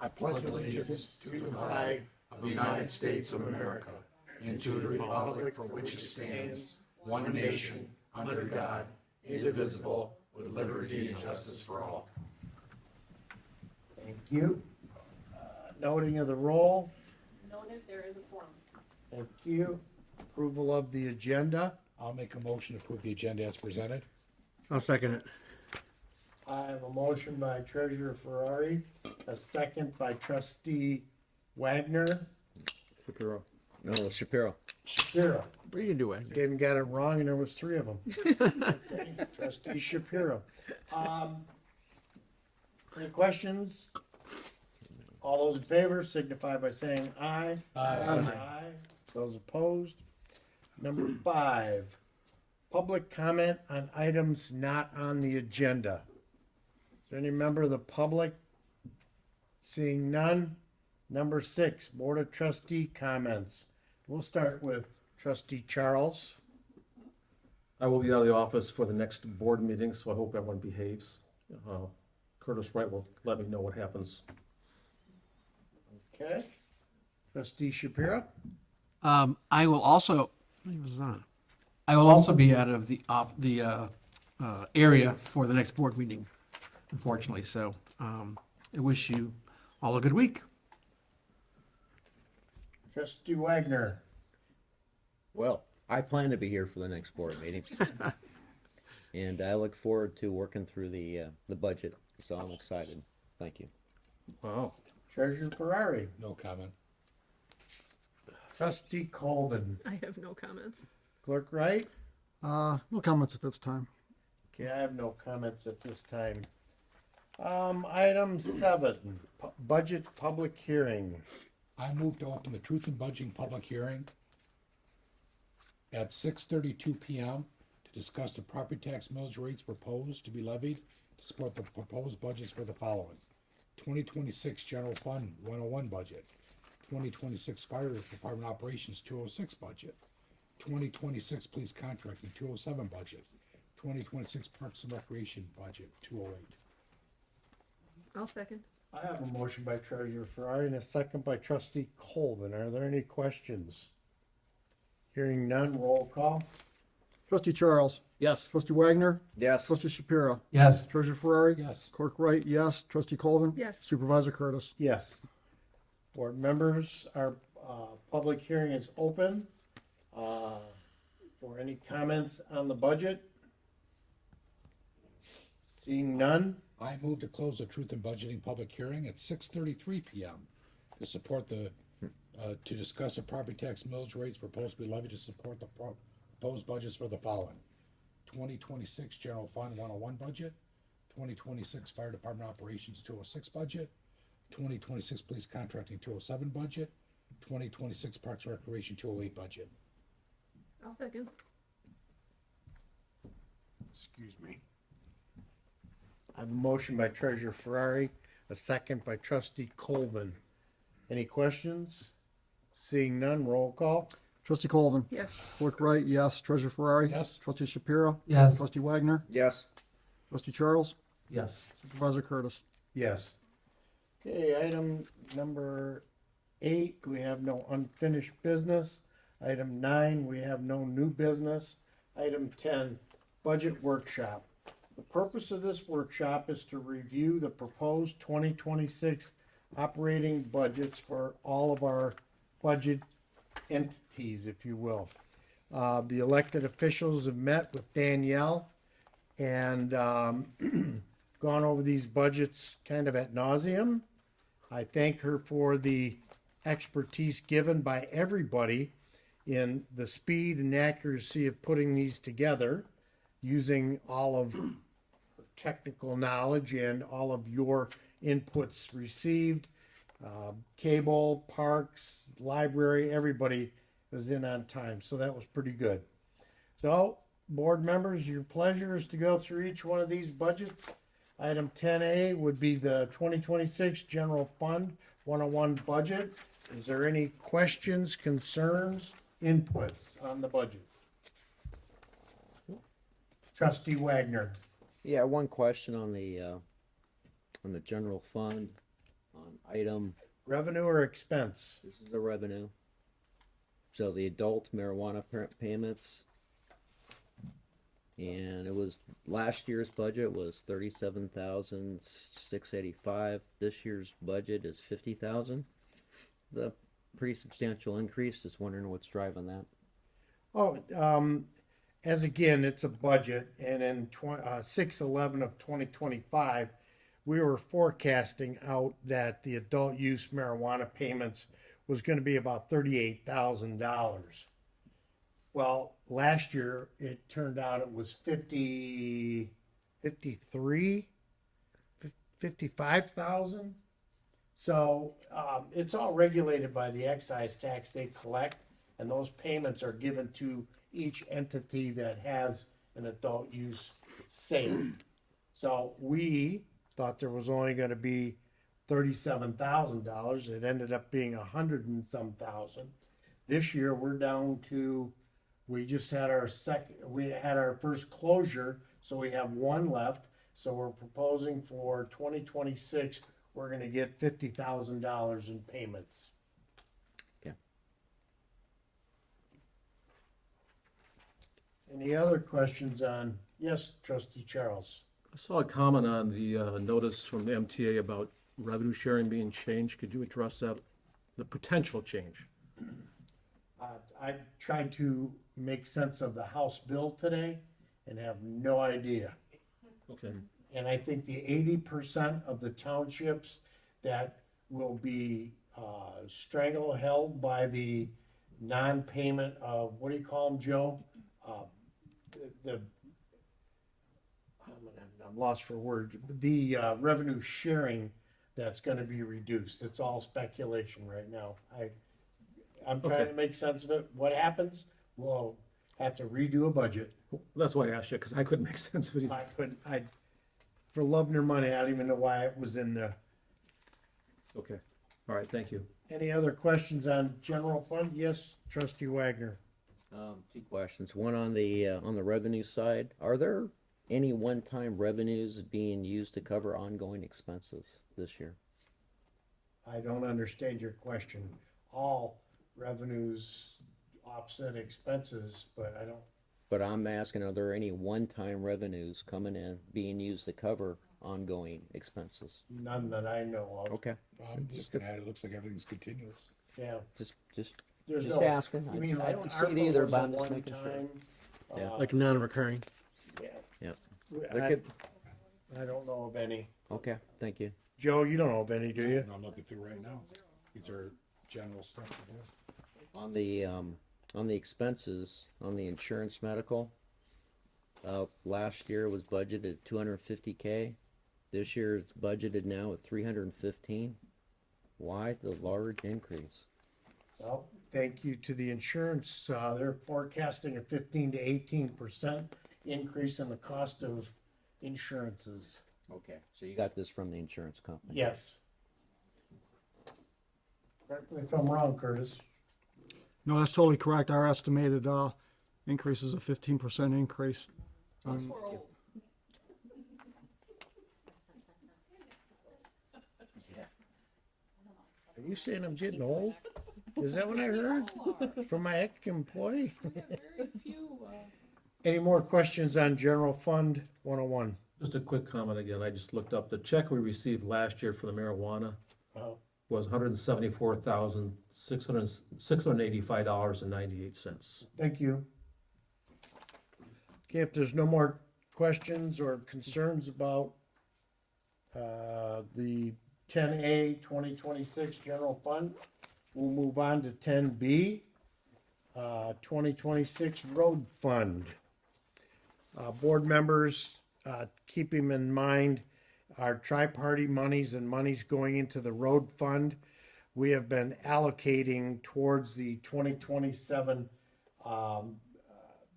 I pledge allegiance to the flag of the United States of America and to the republic for which it stands, one nation, under God, indivisible, with liberty and justice for all. Thank you. Noting of the roll. Noted, there is a quorum. Thank you. Approval of the agenda. I'll make a motion to approve the agenda as presented. I'll second it. I have a motion by Treasurer Ferrari, a second by Trustee Wagner. Shapiro. No, Shapiro. Shapiro. What are you doing? Even got it wrong, and there was three of them. Okay. Trustee Shapiro. Any questions? All those in favor signify by saying aye. Aye. Those opposed? Number 5, public comment on items not on the agenda. Is there any member of the public? Seeing none. Number 6, Board of Trustee comments. We'll start with Trustee Charles. I will be out of the office for the next board meeting, so I hope everyone behaves. Curtis Wright will let me know what happens. Okay. Trustee Shapiro. I will also. I will also be out of the area for the next board meeting, unfortunately. So I wish you all a good week. Trustee Wagner. Well, I plan to be here for the next board meeting. And I look forward to working through the budget, so I'm excited. Thank you. Wow. Treasurer Ferrari. No comment. Trustee Colvin. I have no comments. Clerk Wright. No comments at this time. Okay, I have no comments at this time. Item 7, budget public hearing. I move to open the Truth in Budgeting public hearing at 6:32 p.m. to discuss the property tax millage rates proposed to be levied to support the proposed budgets for the following: 2026 General Fund 101 budget, 2026 Fire Department Operations 206 budget, 2026 Police Contracting 207 budget, 2026 Parks and Recreation budget 208. I'll second. I have a motion by Treasurer Ferrari and a second by Trustee Colvin. Are there any questions? Hearing none, roll call. Trustee Charles. Yes. Trustee Wagner. Yes. Trustee Shapiro. Yes. Treasurer Ferrari. Yes. Clerk Wright, yes. Trustee Colvin. Yes. Supervisor Curtis. Yes. Board members, our public hearing is open. For any comments on the budget? Seeing none, I move to close the Truth in Budgeting public hearing at 6:33 p.m. to support to discuss the property tax millage rates proposed to be levied to support the proposed budgets for the following: 2026 General Fund 101 budget, 2026 Fire Department Operations 206 budget, 2026 Police Contracting 207 budget, 2026 Parks and Recreation 208 budget. I'll second. excuse me. I have a motion by Treasurer Ferrari, a second by Trustee Colvin. Any questions? Seeing none, roll call. Trustee Colvin. Yes. Clerk Wright, yes. Treasurer Ferrari. Yes. Trustee Shapiro. Yes. Trustee Wagner. Yes. Trustee Charles. Yes. Supervisor Curtis. Yes. Okay, item number 8, we have no unfinished business. Item 9, we have no new business. Item 10, budget workshop. The purpose of this workshop is to review the proposed 2026 operating budgets for all of our budget entities, if you will. The elected officials have met with Danielle and gone over these budgets kind of ad nauseum. I thank her for the expertise given by everybody in the speed and accuracy of putting these together, using all of her technical knowledge and all of your inputs received. Cable, parks, library, everybody was in on time, so that was pretty good. So, board members, your pleasure is to go through each one of these budgets. Item 10A would be the 2026 General Fund 101 budget. Is there any questions, concerns, inputs on the budget? Trustee Wagner. Yeah, one question on the general fund, Item, Revenue or expense? this is the revenue. So the adult marijuana payments. And it was, last year's budget was 37,685. This year's budget is 50,000. The pretty substantial increase. Just wondering what's driving that. Oh, as again, it's a budget, and in 6/11 of 2025, we were forecasting out that the adult use marijuana payments was going to be about $38,000. Well, last year, it turned out it was 55,000. So it's all regulated by the excise tax they collect, and those payments are given to each entity that has an adult use sale. So we thought there was only going to be $37,000. It ended up being 100 and some thousand. This year we're down to, we just had our first closure, so we have one left. So we're proposing for 2026, we're going to get $50,000 in payments. Okay. Any other questions on, yes, Trustee Charles? I saw a comment on the notice from the MTA about revenue sharing being changed. Could you address that, the potential change? I tried to make sense of the House bill today and have no idea. Okay, And I think the 80% of the townships that will be strangled by the non-payment of, what do you call them, Joe? I'm lost for words. The revenue sharing that's going to be reduced. It's all speculation right now. I'm trying Okay. to make sense of it. What happens? We'll have to redo a budget. that's why I asked you, because I couldn't make sense of it. I couldn't, for love nor money, I don't even know why it was in there. Okay, all right, thank you. Any other questions on general fund? Yes, Trustee Wagner. Two questions. One on the revenue side. Are there any one-time revenues being used to cover ongoing expenses this year? I don't understand your question. All revenues offset expenses, but I don't, But I'm asking, are there any one-time revenues coming in being used to cover ongoing expenses? none that I know of. Okay, I'm just looking at it, it looks like everything's continuous. Yeah, just there's Just no. asking. You mean I like don't see it ARPA either, was but a I'm just making sure. one-time, Yeah. Like non-recurring. Yeah. Yep. I, Look at, I don't know of any. okay, thank you. Joe, you don't know of any, do you? And I'm looking through right now. These are general stuff. On the expenses, on the insurance medical, last year was budgeted at 250K. This year it's budgeted now at 315. Why the large increase? Well, thank you to the insurance. They're forecasting a 15 to 18% increase in the cost of insurances. Okay. So you got this from the insurance company? Yes. Correct me if I'm wrong, Curtis. No, that's totally correct. Our estimated increase is a 15% increase. Are you saying I'm getting old? Is that what I heard from my ex-employee? Any more questions on general fund 101? Just a quick comment again, I just looked up, the check we received last year for the marijuana Oh, was $174,685.98. thank you. Okay, if there's no more questions or concerns about the 10A 2026 general fund, we'll move on to 10B 2026 road fund. Board members, keep him in mind, our tri-party monies and monies going into the road fund. We have been allocating towards the 2027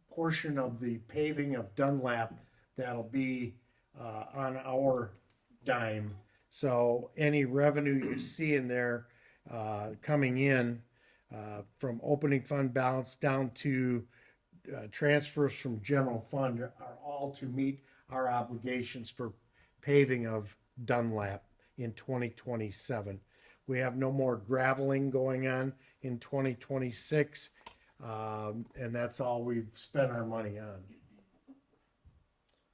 portion of the paving of Dunlap that'll be on our dime. So any revenue you see in there coming in from opening fund balance down to transfers from general fund are all to meet our obligations for paving of Dunlap in 2027. We have no more graveling going on in 2026. And that's all we've spent our money on.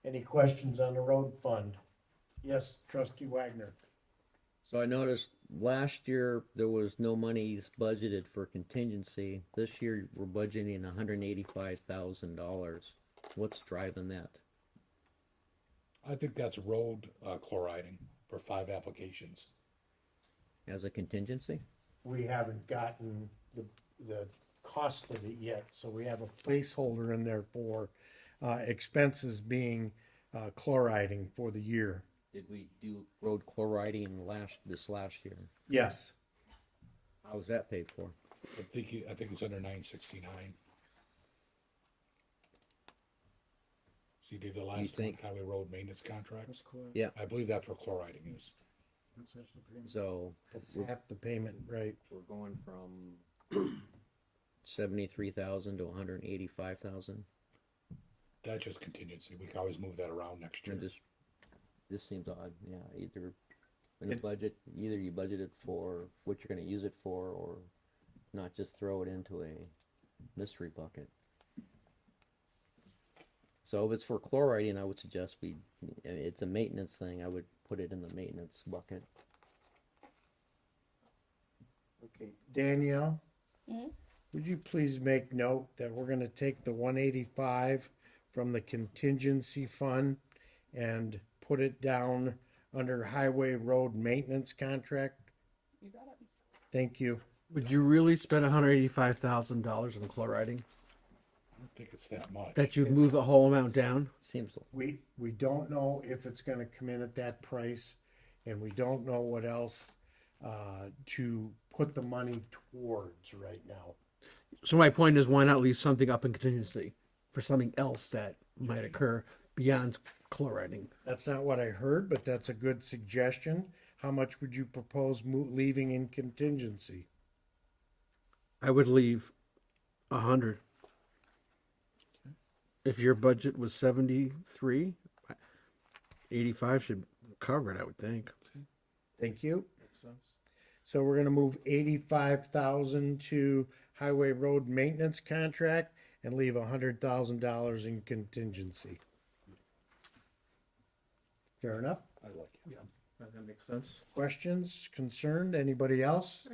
Any questions on the road fund? Yes, trustee Wagner. So I noticed last year there was no monies budgeted for contingency. This year we're budgeting $185,000. What's driving that? I think that's road chloriding for 5 applications. As a contingency? We haven't gotten the cost of it yet, so we have a placeholder in there for expenses being chloriding for the year. Did we do road chloriding this last year? Yes. How was that paid for? I think it's under 969. See, did the last one, think- highway road maintenance contracts? Yeah. I believe that's what chloriding is. So That's half the payment, right? we're going from 73,000 to 185,000. That's just contingency. We can always move that around next year. This seems odd. Yeah, either in the budget, either you budget it for what you're going to use it for, or not just throw it into a mystery bucket. So if it's for chloriding, I would suggest it's a maintenance thing. I would put it in the maintenance bucket. Okay, Danielle, would you please make note that we're gonna take the 185 from the contingency fund and put it down under highway road maintenance contract? You got it. Thank you. Would you really spend $185,000 on chloriding? I don't think it's that much. That you'd move the whole amount down? Seems We don't know if it's gonna come in at that price, and we don't know what else to put the money towards right now. So my point is, why not leave something up in contingency for something else that might occur beyond chloriding? That's not what I heard, but that's a good suggestion. How much would you propose leaving in contingency? I would leave 100. If your budget was 73, 85 should cover it, I would think. Thank you. So we're gonna move 85,000 to highway road maintenance contract and leave $100,000 in contingency. Fair enough? I like it. Yeah, that makes sense. Questions, concerned, anybody else?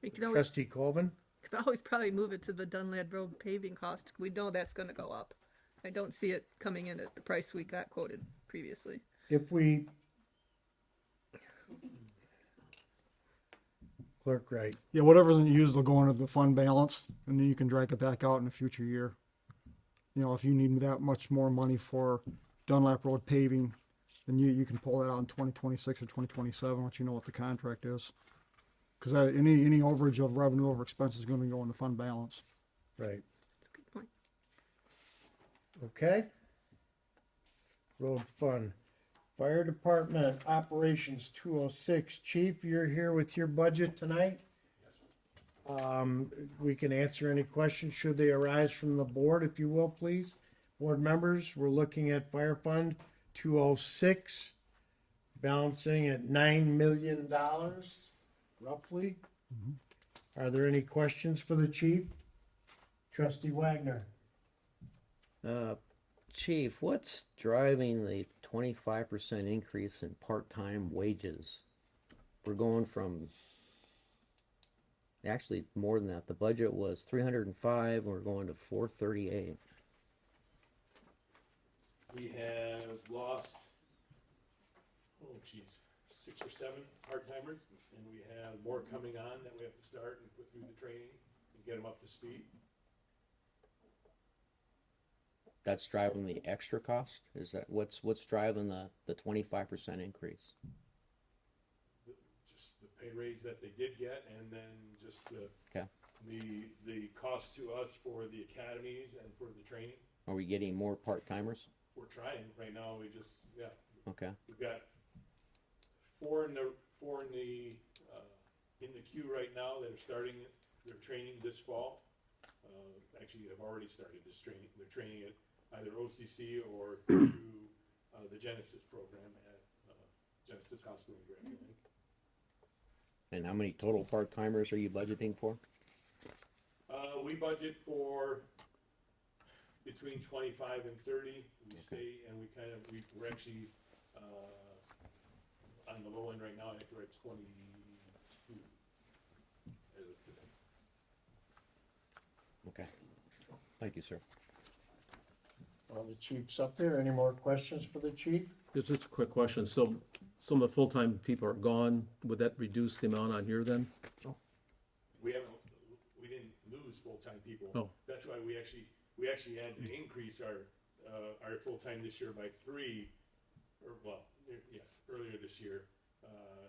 We can always, Trustee Colvin? could always probably move it to the Dunlad Road paving cost. We know that's gonna go up. I don't see it coming in at the price we got quoted previously. If we. Clerk Wright, Yeah, whatever isn't used will go into the fund balance, and then you can drag it back out in a future year. You know, if you need that much more money for Dunlap Road paving, then you can pull that out in 2026 or 2027, once you know what the contract is. Because any overage of revenue over expense is gonna go in the fund balance. right, That's a good point. okay? Road fund. Fire Department Operations 206. Chief, you're here with your budget tonight? We can answer any questions should they arise from the board, if you will, please. Board members, we're looking at Fire Fund 206, balancing at $9 million, roughly. Are there any questions for the chief? Trustee Wagner? Chief, what's driving the 25% increase in part-time wages? We're going from, actually more than that. The budget was 305, we're going to 438. We have lost, oh geez, 6 or 7 part-timers, and we have more coming on that we have to start and put through the training and get them up to speed. That's driving the extra cost? Is that, what's driving the 25% increase? Just the pay raise that they did get, and then just Okay. the cost to us for the academies and for the training. Are we getting more part-timers? We're trying, right now, we just, yeah, Okay. we've got four in the queue right now that are starting their training this fall. Actually, have already started this training. They're training at either OCC or through the Genesis program at Genesis Hospital in Grand Blanc. And how many total part-timers are you budgeting for? We budget for between 25 and 30. We stay, and we're actually, on the low end right now, I think we're at 22 as of today. Okay. Thank you, sir. Well, the chief's up there. Any more questions for the chief? Just a quick question. So some of the full-time people are gone. Would that reduce the amount on here then? We didn't lose full-time people. Oh. That's why we actually had to increase our full-time this year by 3, earlier this year,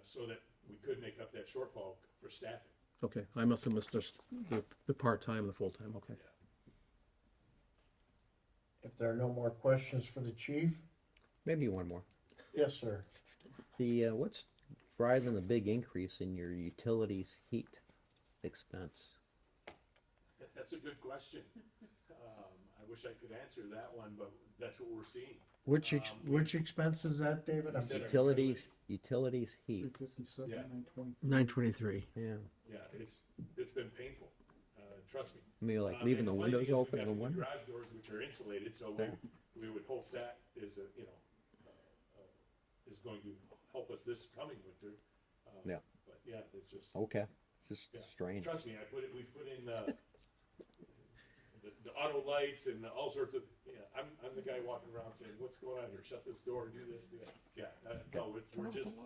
so that we could make up that shortfall for staffing. Okay, I must have missed just the part-time and the full-time, okay. If there are no more questions for the chief? Maybe one more. Yes, sir. What's driving the big increase in your utilities heat expense? That's a good question. I wish I could answer that one, but that's what we're seeing. Which expense is that, David? I'm He said sorry. Utilities heat. 357, Yeah. 920. 923. Yeah. Yeah, it's been painful, trust me. I mean, like leaving And the funny windows thing is open we've in the got winter? garage doors which are insulated, so we would hope that is is going to help us this coming winter. Yeah. But yeah, it's just, Okay. It's just yeah. strange. Trust me, we've put in, the auto lights and all sorts of, I'm the guy walking around saying, what's going on here? Shut this door, do this, do that. Yeah, no, we're just.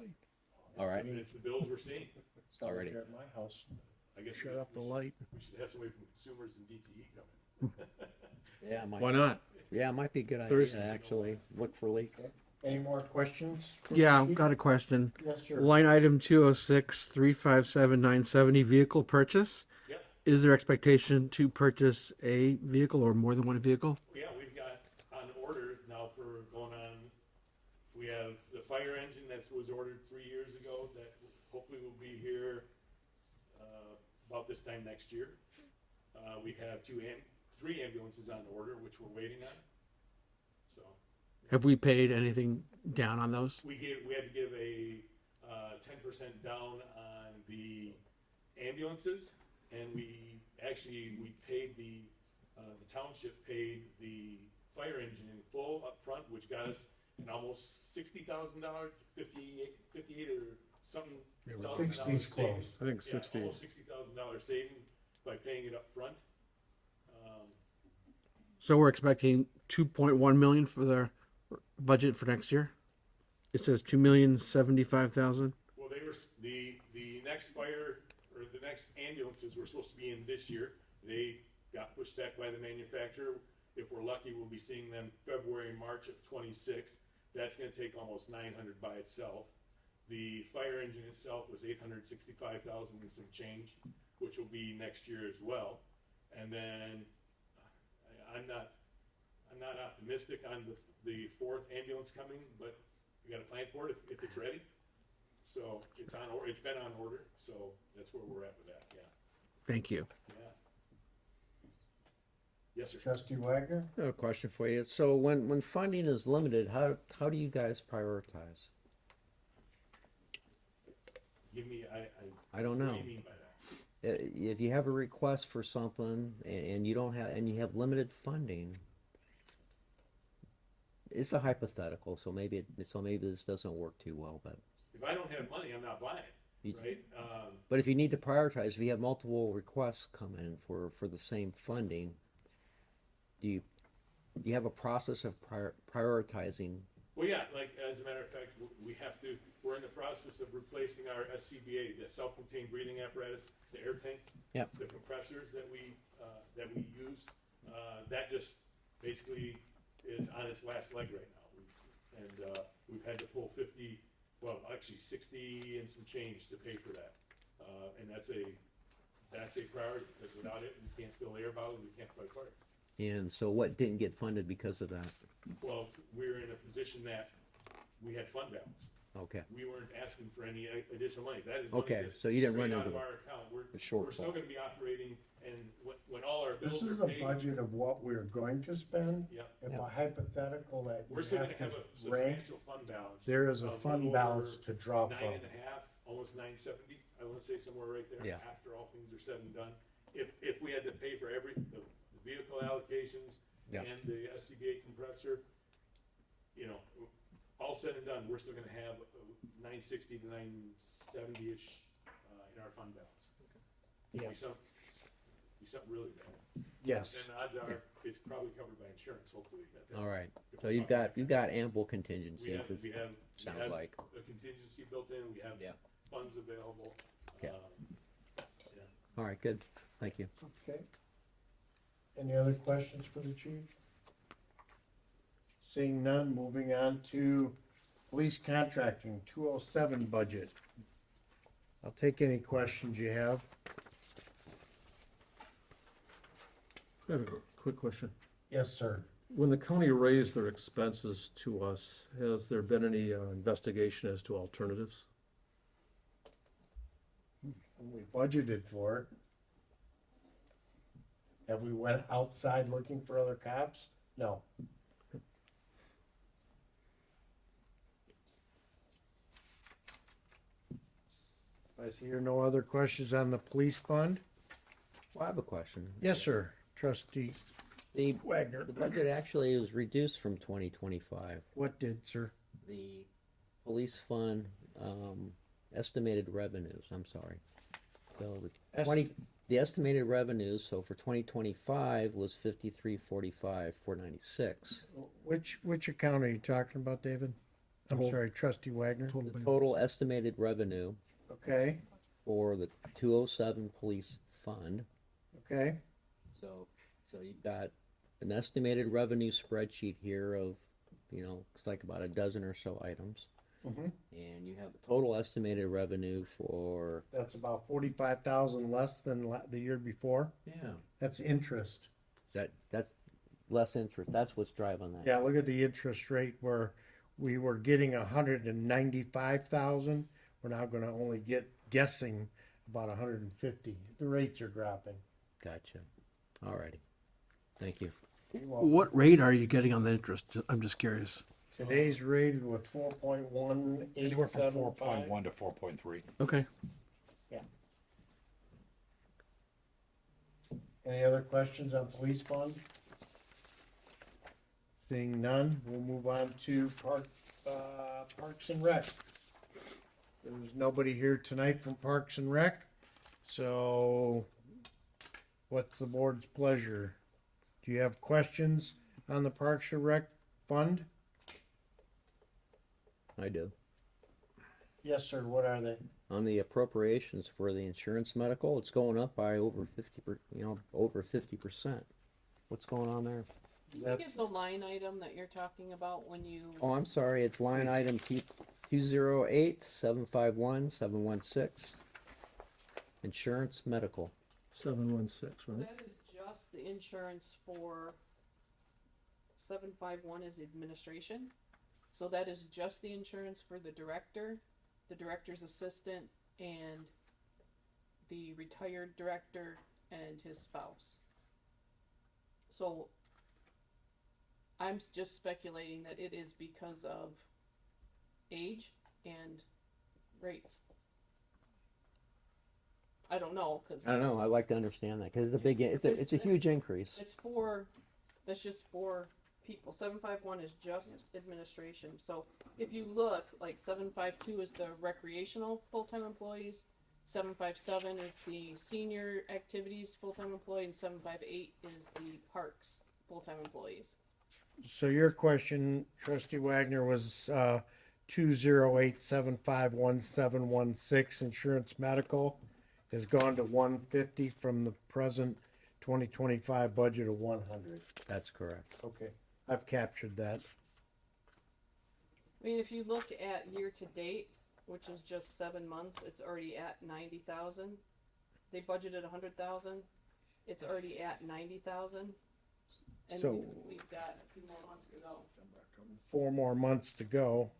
All right. It's the bills we're seeing. Alrighty. Here at my house. I guess Shut off the light. we should have somebody from consumers and DTE come in. Yeah, Why not? Yeah, it might be a good idea Thursday. to actually look for leaks. Any more questions? for Yeah, the I've chief? got a question. Yes, sir. Line item 206, 357, 970, vehicle purchase. Yep. Is there expectation to purchase a vehicle or more than one vehicle? Yeah, we've got on order now for going on, we have the fire engine that was ordered 3 years ago that hopefully will be here about this time next year. We have 3 ambulances on order, which we're waiting on. So Have we paid anything down on those? we had to give a 10% down on the ambulances, and we paid the township paid the fire engine in full up front, which got us an almost $60,000, 58 or something. $60's close. I think Yeah, 60. almost $60,000 saving by paying it up front. So we're expecting 2.1 million for their budget for next year? It says 2,075,000. Well, the next fire, or the next ambulances were supposed to be in this year. They got pushed back by the manufacturer. If we're lucky, we'll be seeing them February, March of '26. That's gonna take almost 900 by itself. The fire engine itself was 865,000 and some change, which will be next year as well. And then, I'm not optimistic on the 4th ambulance coming, but we gotta plan for it if it's ready. So it's been on order, so that's where we're at with that, yeah, Thank you. yeah. Yes, sir. Trustee Wagner? I have a question for you. So when funding is limited, how do you guys prioritize? Give me, I don't what know. do you mean by that? If you have a request for something and you don't have, and you have limited funding, it's a hypothetical, so maybe this doesn't work too well, but If I don't have money, I'm not buying you, it, right? but if you need to prioritize, if you have multiple requests come in for the same funding, do you have a process of prioritizing? Well, yeah, like, as a matter of fact, we're in the process of replacing our SCBA, the self-contained breathing apparatus, the air tank. Yep. The compressors that we use, that just basically is on its last leg right now. We've had to pull 60 and some change to pay for that. And that's a priority, because without it, we can't fill air bottles, we can't fight fire. And so what didn't get funded because of that? Well, we're in a position that we had fund balance. Okay. We weren't asking for any additional money. That is money Okay, that's so you didn't run straight out into of our account. We're shortfall. still gonna be operating, and when all our This bills is are a paid. budget of what we're going to spend. Yep. If Yeah. a hypothetical that We're we still have gonna to have a rank, substantial fund balance. there is a of fund little balance over to draw from. 9.5, almost 970. I wanna say somewhere right there, Yeah. after all things are said and done. If we had to pay for the vehicle allocations Yeah. and the SCBA compressor, you know, all said and done, we're still gonna have 960 to 970-ish, in our fund balance. Yeah. Be something really bad. Yes. And the odds are, it's probably covered by insurance, hopefully. All right, If so we're you've talking got ample We contingencies, have, it we have, sounds we have like. a contingency built in, we have Yeah. funds available. Yeah. Yeah. All right, good, thank you. Okay. Any other questions for the chief? Seeing none, moving on to police contracting, 207 budget. I'll take any questions you have. I have a quick question. Yes, sir. When the county raised their expenses to us, has there been any investigation as to alternatives? We budgeted for it. Have we went outside looking for other cops? No. I see here no other questions on the police fund? Well, I have a question. Yes, sir. Trustee The, Wagner. the budget actually was reduced from 2025. What did, sir? The police fund, estimated revenues, I'm sorry. So the Es- 20, the estimated revenues, so for 2025 was 5345, 496. Which account are you talking about, David? I'm Total- sorry, Trustee Wagner. Total The balance. total estimated revenue Okay, for the 207 police fund. okay, So you've got an estimated revenue spreadsheet here of, it's like about a dozen or so items. mhm. And you have a total estimated revenue for, That's about 45,000 less than the year before. yeah, That's interest. that's less interest, that's what's driving that. Yeah, look at the interest rate where we were getting 195,000. We're now gonna only get guessing about 150. The rates are dropping. Gotcha. Alrighty. Thank you. What rate are you getting on the interest? I'm just curious. Today's rated with 4.1875. Anywhere from 4.1 to 4.3. Okay. Any other questions on police fund? Seeing none, we'll move on to Parks and Rec. There's nobody here tonight from Parks and Rec, so what's the board's pleasure? Do you have questions on the Parks and Rec fund? I do. Yes, sir, what are they? On the appropriations for the insurance medical, it's going up by over 50%. What's going on there? Can you That's- give the line item that you're talking about when you, Oh, I'm sorry, it's line item T 208-751-716. Insurance medical. 716, right? that is just the insurance for 751 is administration. So that is just the insurance for the director, the director's assistant, and the retired director and his spouse. So I'm just speculating that it is because of age and rates. I don't know, cause I don't know, I'd like to understand that, cause it's a big, it's a huge increase. that's just for people. 751 is just administration. So if you look, like 752 is the recreational full-time employees, 757 is the senior activities full-time employee, and 758 is the parks full-time employees. So your question, Trustee Wagner, was 208-751-716 insurance medical has gone to 150 from the present 2025 budget of 100. That's correct. Okay, I've captured that. I mean, if you look at year to date, which is just 7 months, it's already at 90,000. They budgeted 100,000. It's already at 90,000. And So- we've got a few more months to go. 4 more months to go.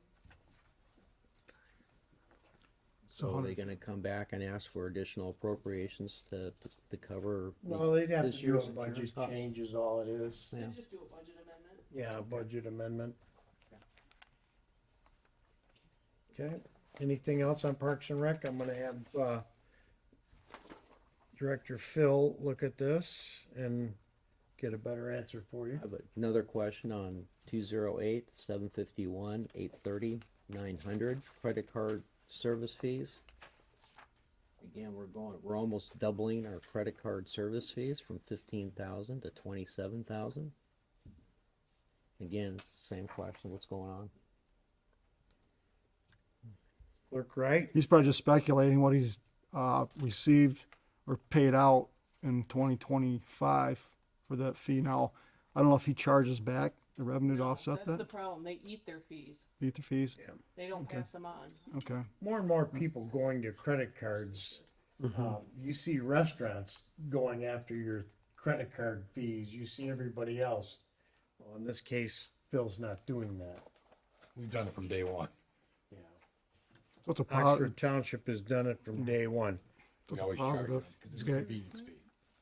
So are they gonna come back and ask for additional appropriations to cover? Well, they'd have this to do year's a budget insurance costs? change is all it is. Yeah. Just do a budget amendment. Yeah, a budget amendment. Okay, Anything else on Parks and Rec? I'm gonna have, Director Phil look at this and get a better answer for you. I have another question on 208, 751, 830, 900 credit card service fees. Again, we're almost doubling our credit card service fees from 15,000 to 27,000. Again, it's the same question, what's going on? Clerk Wright? He's probably just speculating what he's received or paid out in 2025 for that fee. Now, I don't know if he charges back the revenue to No, offset that's the that, problem. They eat their fees. beat the fees. They don't pass them on. Okay. More and more people going to credit cards. You see restaurants going after your credit card fees. You see everybody else. Well, in this case, Phil's not doing that. We've done it from day one. Yeah. So it's a Oxford Township has done it from day one. We That's a always charge them positive. because it's a Okay. convenience fee.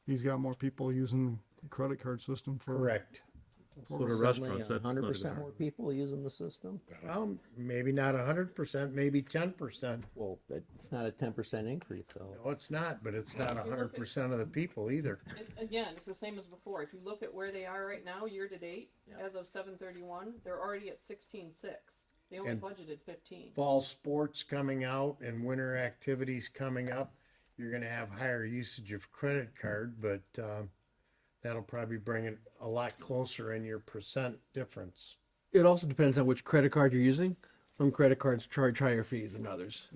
He's got more people using the credit card system for. Correct. So the restaurants, that's not 100% even more hard. people using the system? Well, maybe not 100%, maybe 10%. Well, it's not a 10% increase though. No, it's not, but it's not 100% of the people either. Again, it's the same as before. If you look at where they are right now, year to date, as of 7/31, they're already at 16.6. They only And- budgeted 15. Fall sports coming out and winter activities coming up, you're gonna have higher usage of credit card, but, that'll probably bring it a lot closer in your percent difference. It also depends on which credit card you're using. Some credit cards charge higher fees than others.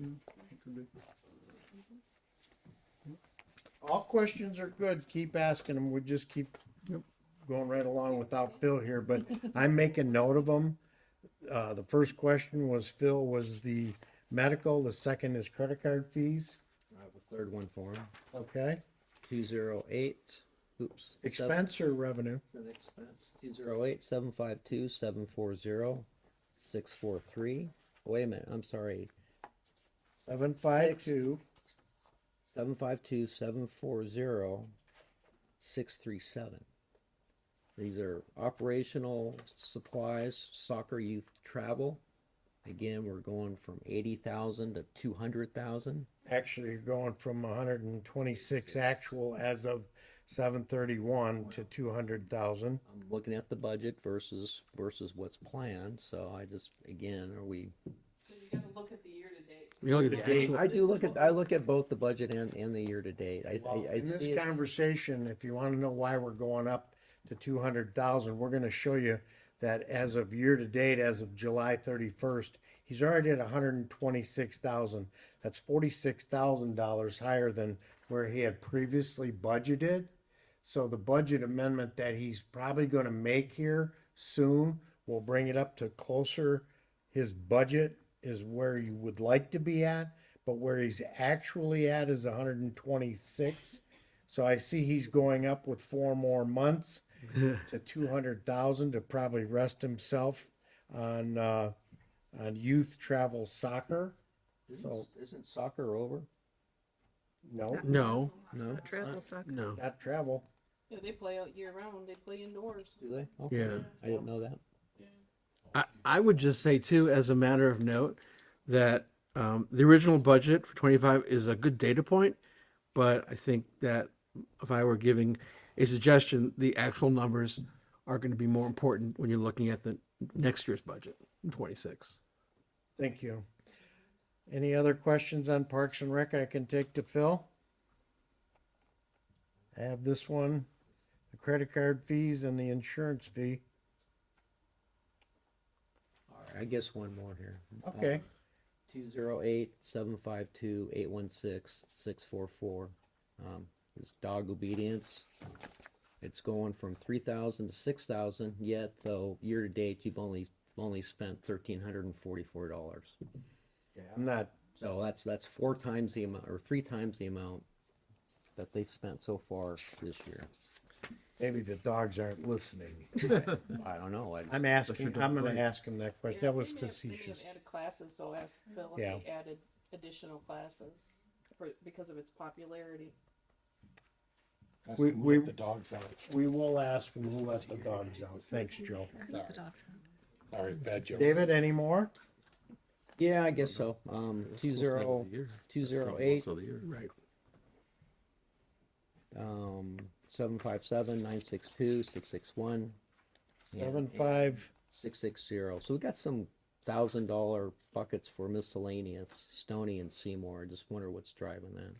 All questions are good. Keep asking them. We just keep going right along without Phil here, but I'm making note of them. The first question was Phil was the medical. The second is credit card fees. I have a third one for him. Okay. 208, oops. Expense or revenue? It's an expense. 208, 752, 740, 643. Wait a minute, I'm sorry. 752. 752, 740, 637. These are operational supplies, soccer youth travel. Again, we're going from 80,000 to 200,000. Actually, you're going from 126 actual as of 7/31 to 200,000. I'm looking at the budget versus what's planned, so I just, again, are we? So you gotta look at the year to date. You look at the actual, I look at both the budget and the year to date. I In see this it. conversation, if you want to know why we're going up to 200,000, we're going to show you that as of year to date, as of July 31st, he's already at 126,000. That's $46,000 higher than where he had previously budgeted. So the budget amendment that he's probably going to make here soon will bring it up to closer. His budget is where you would like to be at, but where he's actually at is 126. So I see he's going up with 4 more months to 200,000 to probably rest himself on youth travel soccer. So Isn't soccer over? no, no, Not travel sucks. no. not travel. Yeah, they play out year round. They play indoors. Do they? Okay. Yeah. I didn't know that. I would just say too, as a matter of note, that the original budget for 25 is a good data point, but I think that if I were giving a suggestion, the actual numbers are going to be more important when you're looking at the next year's budget in 26. Thank you. Any other questions on Parks and Rec I can take to Phil? I have this one, the credit card fees and the insurance fee. All right, I guess one more here. Okay. 208, 752, 816, 644. It's dog obedience. It's going from 3,000 to 6,000, yet though year to date you've only spent $1,344. Yeah, I'm not, So that's 4 times the amount or 3 times the amount that they spent so far this year. maybe the dogs aren't listening. I don't know. I'm gonna ask him that question. Yeah, That was they may have facetious. added classes, so ask Phil if Yeah. they added additional classes because of its popularity. Ask We- them to we- let the dogs out. We will ask and we'll let the dogs out. Thanks, Joe. The dogs. Sorry, bad joke. David, any more? Yeah, I guess so. It's Two close to the end of zero, the year. 208, 7 months of the year. Right. 757, 962, 661. 7.5. 660. So we got some $1,000 buckets for miscellaneous, Stony and Seymour. I just wonder what's driving that.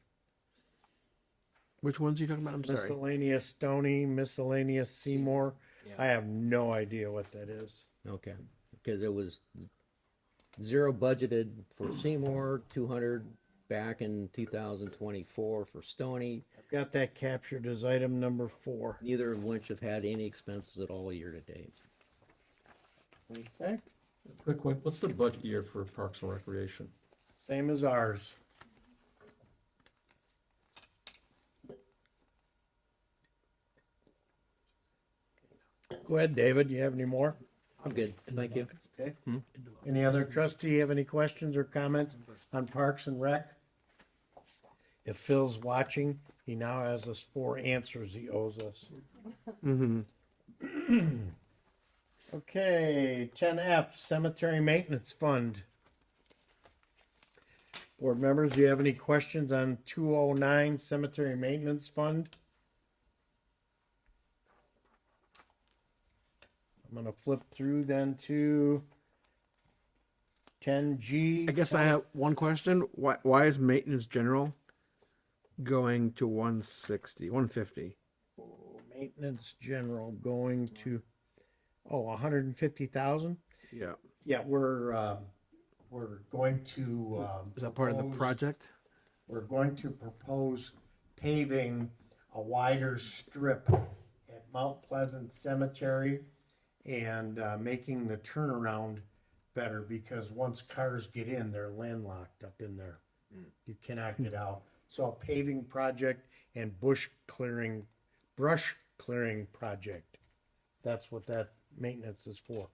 Which ones are you talking about? I'm sorry. Miscellaneous Stony, miscellaneous Seymour. Yeah. I have no idea what that is. Okay, because it was 0 budgeted for Seymour, 200 back in 2024 for Stony. I've got that captured as item number 4. Neither of which have had any expenses at all year to date. Okay, Quick, what's the budget year for Parks and Recreation? same as ours. Go ahead, David. You have any more? I'm good, thank you. Okay. Any other trustee have any questions or comments on Parks and Rec? If Phil's watching, he now has us 4 answers he owes us. Okay, 10F, Cemetery Maintenance Fund. Board members, do you have any questions on 209 Cemetery Maintenance Fund? I'm gonna flip through then to 10G. I guess I have one question. Why is maintenance general going to 160, 150? Maintenance general going to, 150,000? Yeah. Yeah, we're going to, Is that part of the propose- project? We're going to propose paving a wider strip at Mount Pleasant Cemetery and making the turnaround better, because once cars get in, they're landlocked up in there. You cannot get out. So a paving project and brush clearing project. That's what that maintenance is for.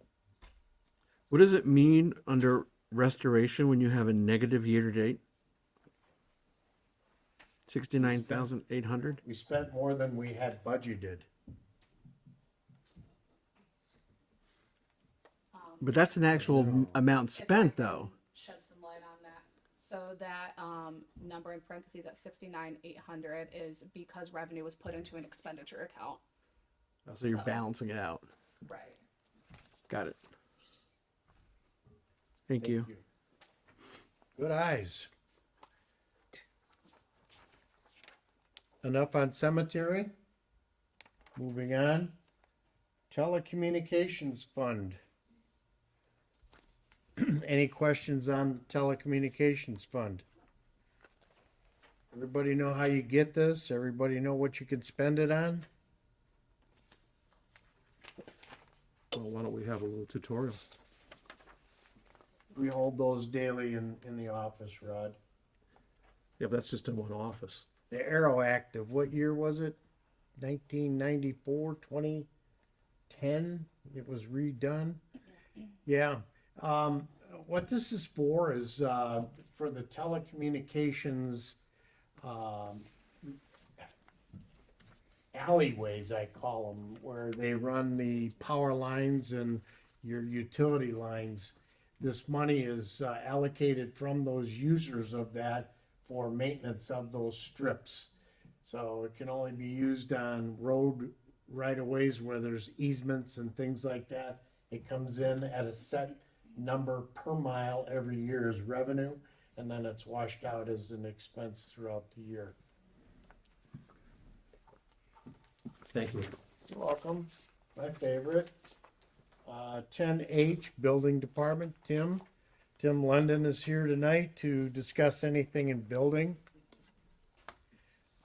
What does it mean under restoration when you have a negative year to date? 69,800? We spent more than we had budgeted. But that's an actual amount spent though. Shed some light on that. So that number in parentheses at 69,800 is because revenue was put into an expenditure account. So you're balancing it out. Right. Got it. Thank you. Good eyes. Enough on cemetery. Moving on. Telecommunications fund. Any questions on the telecommunications fund? Everybody know how you get this? Everybody know what you can spend it on? Well, why don't we have a little tutorial? We hold those daily in the office, Rod. Yeah, but that's just in one office. The Aero Act of what year was it? 1994, 2010? It was redone? Yeah. What this is for is for the telecommunications alleyways, I call them, where they run the power lines and your utility lines. This money is allocated from those users of that for maintenance of those strips. So it can only be used on road right-of-ways where there's easements and things like that. It comes in at a set number per mile every year as revenue, and then it's washed out as an expense throughout the year. Thank you. You're welcome. My favorite. 10H, Building Department, Tim. Tim London is here tonight to discuss anything in building.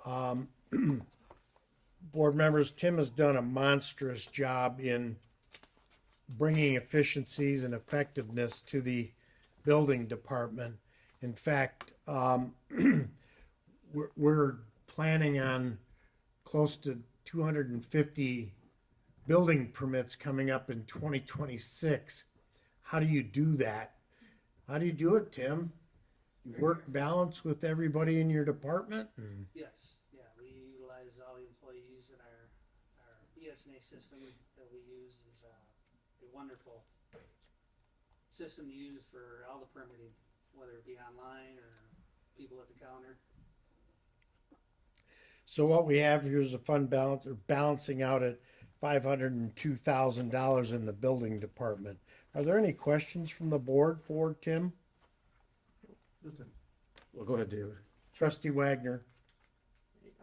Board members, Tim has done a monstrous job in bringing efficiencies and effectiveness to the building department. In fact, we're planning on close to 250 building permits coming up in 2026. How do you do that? How do you do it, Tim? You work balance with everybody in your department? Yes, yeah, we utilize all the employees, and our BSNA system that we use is a wonderful system to use for all the permitting, whether it be online or people at the counter. So what we have here is a fund balance, or balancing out at $502,000 in the building department. Are there any questions from the board for Tim? Well, go ahead, David. Trustee Wagner?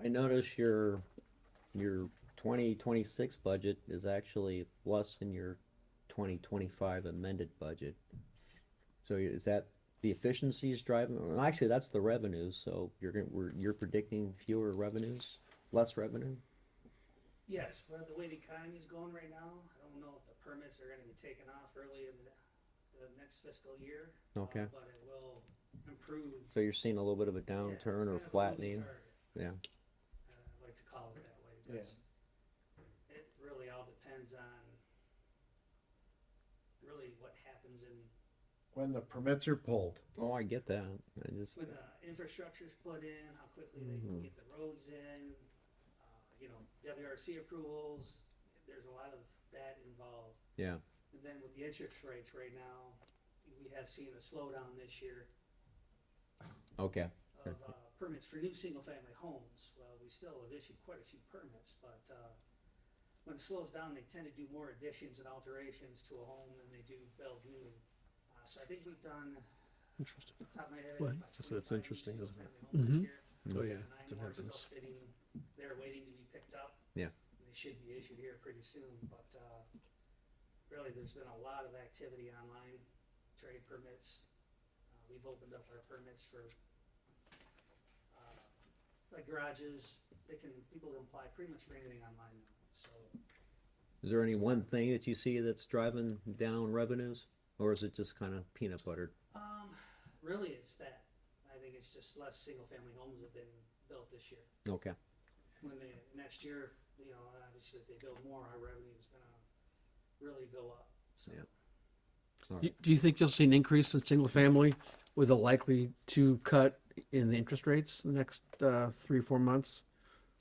I notice your 2026 budget is actually less than your 2025 amended budget. So is that the efficiencies driving, well, actually, that's the revenues, so you're predicting fewer revenues, less revenue? Yes, but the way the economy's going right now, I don't know if the permits are gonna be taken off early in the next fiscal year. Okay. But it will improve. So you're seeing a little bit of a Yeah, it's downturn or kind of a moving flattening? target. Yeah, I like to call it that way, because it really all depends on really what happens When the permits are pulled. oh, I get that, I just, when the infrastructure's put in, how quickly they can get the roads in, WRC approvals, there's a lot of that involved. yeah, And then with the interest rates right now, we have seen a slowdown this year okay, of permits for new single-family homes. Well, we still have issued quite a few permits, but when it slows down, they tend to do more additions and alterations to a home than they do build new. So I think we've done, Interesting. off the top of my head, What? about So that's 25 interesting, isn't it? single-family homes this year. Oh, yeah. We've got It's a 9 more still difference. sitting there waiting to be picked up. Yeah. They should be issued here pretty soon, but really, there's been a lot of activity online, trade permits. We've opened up our permits for like garages. People can apply pretty much for anything online now, so. is there any one thing that you see that's driving down revenues? Or is it just kinda peanut buttered? Really, it's that. I think it's just less single-family homes have been built this year. Okay, When next year, obviously if they build more, our revenue is gonna really go up, so. Yeah. Do you think you'll see an increase in single family with a likely to cut in the interest rates in the next 3 or 4 months?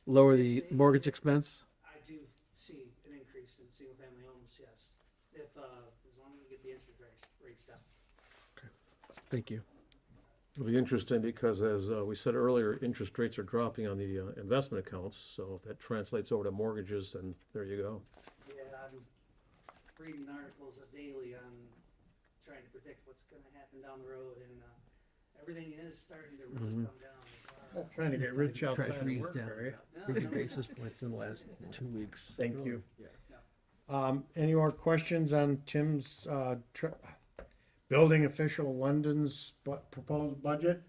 Lower the mortgage expense? I do see an increase in single-family homes, yes, if, as long as we get the interest rates down. Thank you. It'll be interesting because as we said earlier, interest rates are dropping on the investment accounts. So if that translates over to mortgages, then there you go. Yeah, I'm reading articles daily on trying to predict what's gonna happen down the road, and everything is starting to really come down. Not trying to get rich outside of Treasuries work, down. are you? 50 basis points in the last 2 weeks. Thank you. Yeah. Any more questions on Tim's, building official London's proposed budget?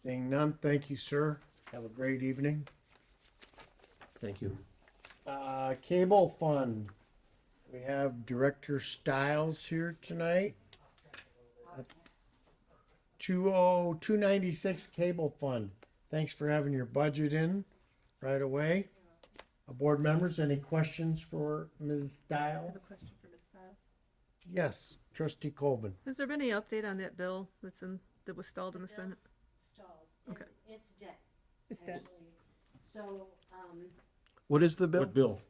Seeing none, thank you, sir. Have a great evening. Thank you. Cable fund. We have Director Stiles here tonight. 296 cable fund. Thanks for having your budget in right away. Board members, any questions for Ms. I have Stiles? a question for Ms. Stiles. Yes, Trustee Colvin. Has there been any update on that bill that was stalled in the Senate? Stalled. Okay. It's dead. It's dead. Actually. So, What is the bill? What bill?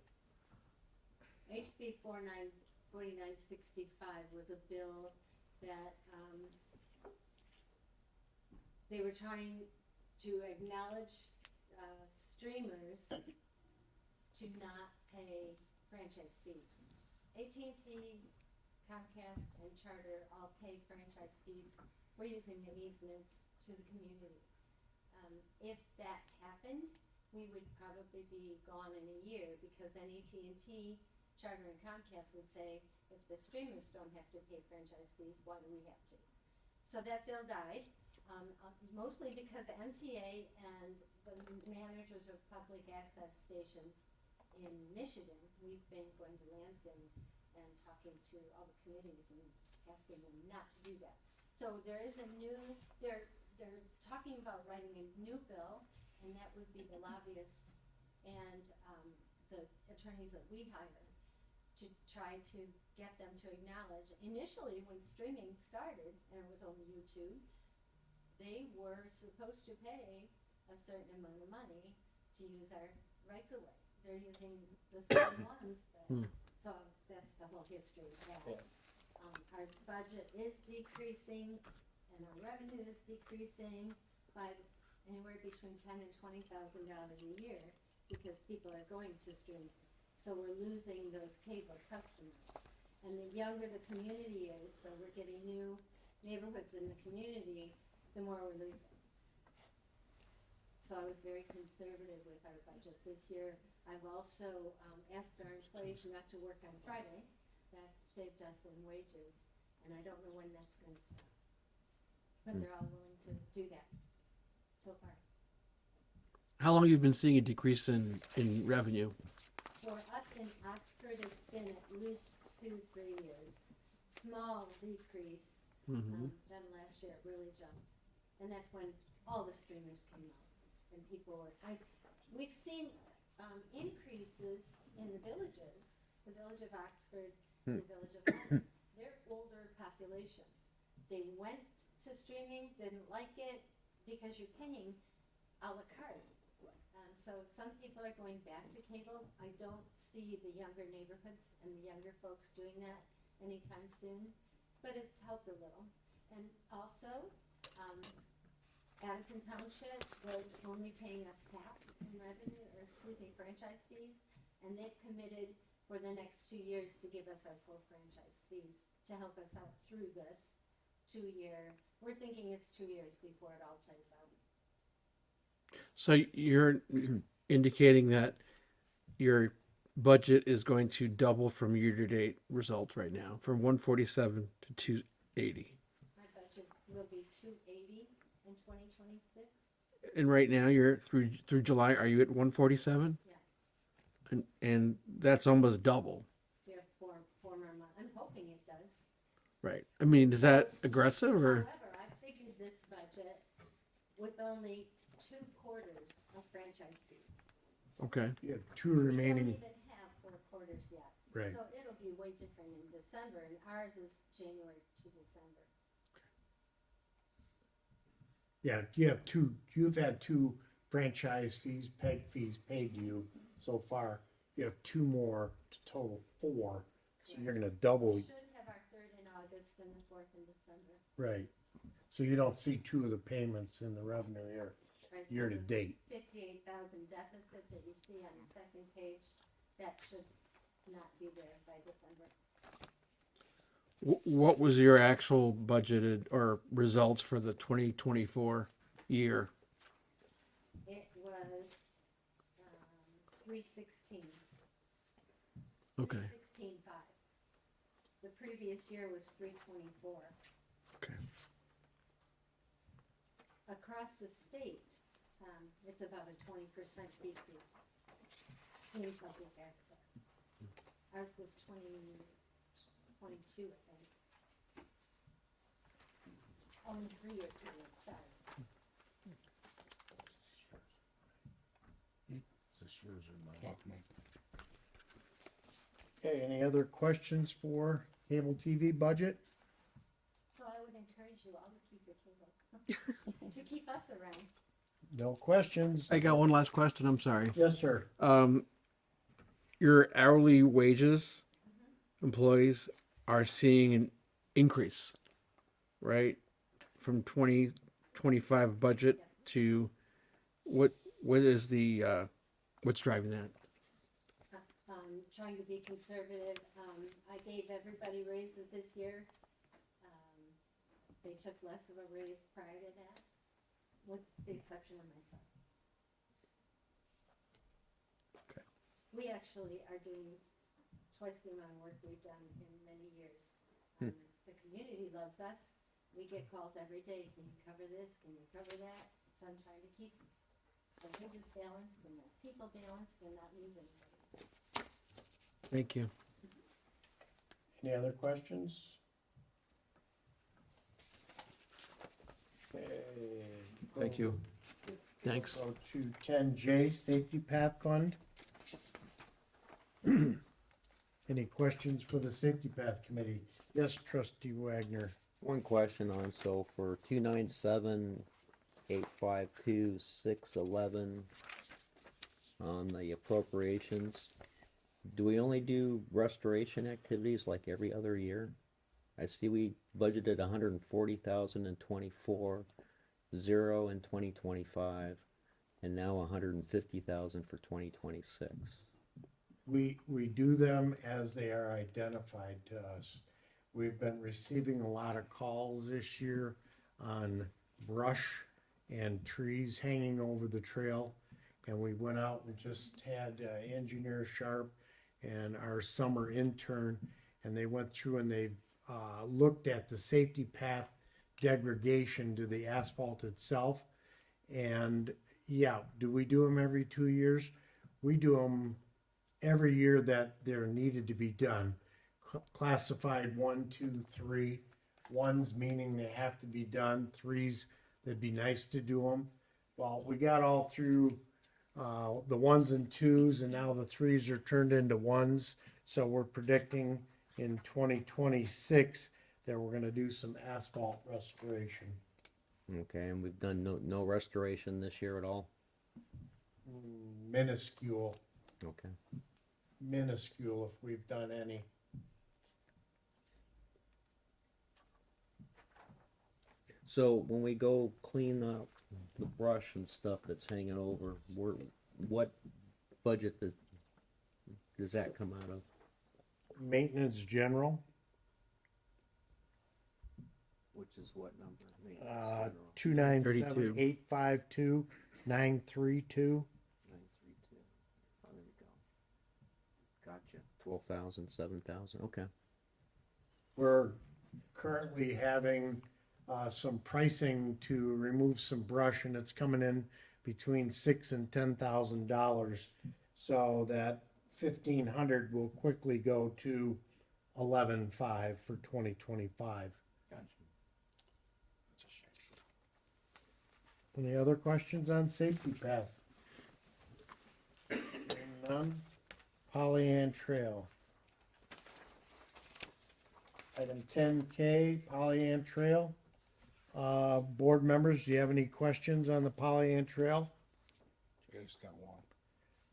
HB 4965 was a bill that, they were trying to acknowledge, streamers to not pay franchise fees. AT&T, Comcast, and Charter all pay franchise fees. We're using the easements to the community. If that happened, we would probably be gone in a year, because then AT&T, Charter, and Comcast would say, if the streamers don't have to pay franchise fees, why do we have to? So that bill died, mostly because MTA and the managers of public access stations in Michigan, we've been going to Lansing and talking to all the committees and asking them not to do that. So there is a new, they're talking about writing a new bill, and that would be the lobbyists and the attorneys that we hire to try to get them to acknowledge. Initially, when streaming started, and it was on YouTube, they were supposed to pay a certain amount of money to use our rights of way. They're using the same ones that, so that's the whole history of that. Our budget is decreasing and our revenue is decreasing by anywhere between $10,000 and $20,000 a year because people are going to streaming. So we're losing those cable customers. And the younger the community is, so we're getting new neighborhoods in the community, the more we're losing. So I was very conservative with our budget this year. I've also asked our employees not to work on Friday. That saved us in wages, and I don't know when that's going to stop. But they're all willing to do that so far. How long have you been seeing a decrease in revenue? For us in Oxford, it's been at least 2-3 years. Small decrease. Then last year it really jumped. And that's when all the streamers came out. And people were, we've seen increases in the villages, the village of Oxford, the village of London. They're older populations. They went to streaming, didn't like it, because you're paying a la carte. So some people are going back to cable. I don't see the younger neighborhoods and the younger folks doing that anytime soon, but it's helped a little. And also, Addison Township was only paying us half in revenue, or excuse me, franchise fees, and they've committed for the next 2 years to give us our full franchise fees to help us out through this 2-year. We're thinking it's 2 years before it all plays out. So you're indicating that your budget is going to double from year-to-date results right now, from 147 to 280. My budget will be 280 in 2026. And right now you're through July. Are you at 147? Yeah. And that's almost double. Yeah, for more months. I'm hoping it does. Right. I mean, is that aggressive or? However, I figured this budget with only 2 quarters of franchise fees. Okay. You have 2 We remaining. don't even have 4 quarters yet. Right. So it'll be way different in December, and ours is January to December. Yeah, you've had 2 franchise fees, PEG fees paid to you so far. You have 2 more to total 4, so you're gonna double. We should have our 3rd in August and the 4th in December. Right. So you don't see 2 of the payments in the revenue here, Right, year so to the date. 58,000 deficit that you see on the second page, that should not be there by December. What was your actual budgeted or results for the 2024 year? It was 316. Okay. 316.5. The previous year was 324. Okay. Across the state, it's about a 20% decrease in public access. Ours was 22, I think. Only 3 or 2, sorry. Talk to me. Okay, any other questions for cable TV budget? So I would encourage you all to keep your cable, to keep us around. No questions? I got one last question. I'm sorry. Yes, sir. Your hourly wages, employees are seeing an increase, right? From 2025 budget to what is the what's driving that? Trying to be conservative. I gave everybody raises this year. They took less of a raise prior to that, with the exception of myself. Okay. We actually are doing twice the amount of work we've done in many years. The community loves us. We get calls every day, can you cover this, can you cover that? So I'm trying to keep the wages balanced and the people balanced and not lose anybody. Thank you. Any other questions? Okay. Thank you. Thanks. Go to 10J, Safety Path Fund. Any questions for the Safety Path Committee? Yes, Trustee Wagner. One question on, so for 297-852-611 on the appropriations, do we only do restoration activities like every other year? I see we budgeted 140,000 in 24, 0 in 2025, and now 150,000 for 2026. We do them as they are identified to us. We've been receiving a lot of calls this year on brush and trees hanging over the trail. And we went out and just had Engineer Sharp and our summer intern, and they went through and they looked at the safety path degradation to the asphalt itself. And yeah, do we do them every 2 years? We do them every year that they're needed to be done. Classified 1, 2, 3. 1's meaning they have to be done. 3's, that'd be nice to do them. Well, we got all through the 1s and 2s, and now the 3s are turned into 1s. So we're predicting in 2026 that we're going to do some asphalt restoration. Okay, and we've done no restoration this year at all? Minuscule, Okay. minuscule if we've done any. So when we go clean up the brush and stuff that's hanging over, what budget does that come out of? Maintenance general, Which is what number? 297 852 932. 932. Oh, there we go. Gotcha. 12,000, 7,000. Okay. We're currently having some pricing to remove some brush, and it's coming in between $6,000 and $10,000. So that 1,500 will quickly go to 11,500 for 2025. Any other questions on safety path? Hearing none. Polly Ann Trail. Item 10K, Polly Ann Trail. Board members, do you have any questions on the Polly Ann Trail? I just got one.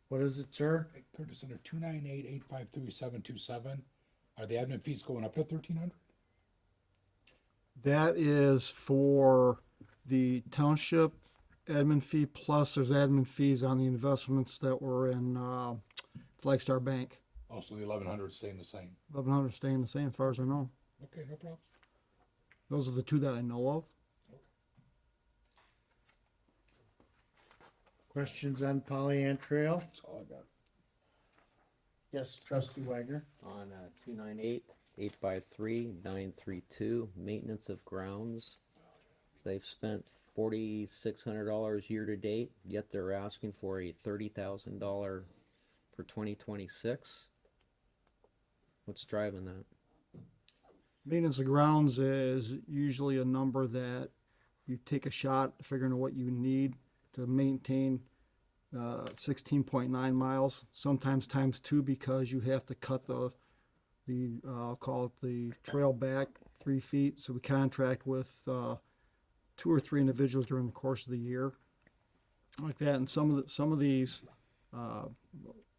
What is it, sir? Hey, Curtis, under 298-853-727, are the admin fees going up to 1,300? That is for the township admin fee, plus there's admin fees on the investments that were in Flagstar Bank. Also, the 1,100 staying the same. 1,100 staying the same as far as I know. Okay, no problem. Those are the two that I know of. Questions on Polly Ann Trail? That's all I got. Yes, Trustee Wagner. On 298-853-932, maintenance of grounds. They've spent $4,600 year to date, yet they're asking for a $30,000 for 2026. What's driving that? Maintenance of grounds is usually a number that you take a shot figuring out what you need to maintain 16.9 miles, sometimes times 2 because you have to cut the I'll call it the trail back 3 feet. So we contract with 2 or 3 individuals during the course of the year, like that. And some of these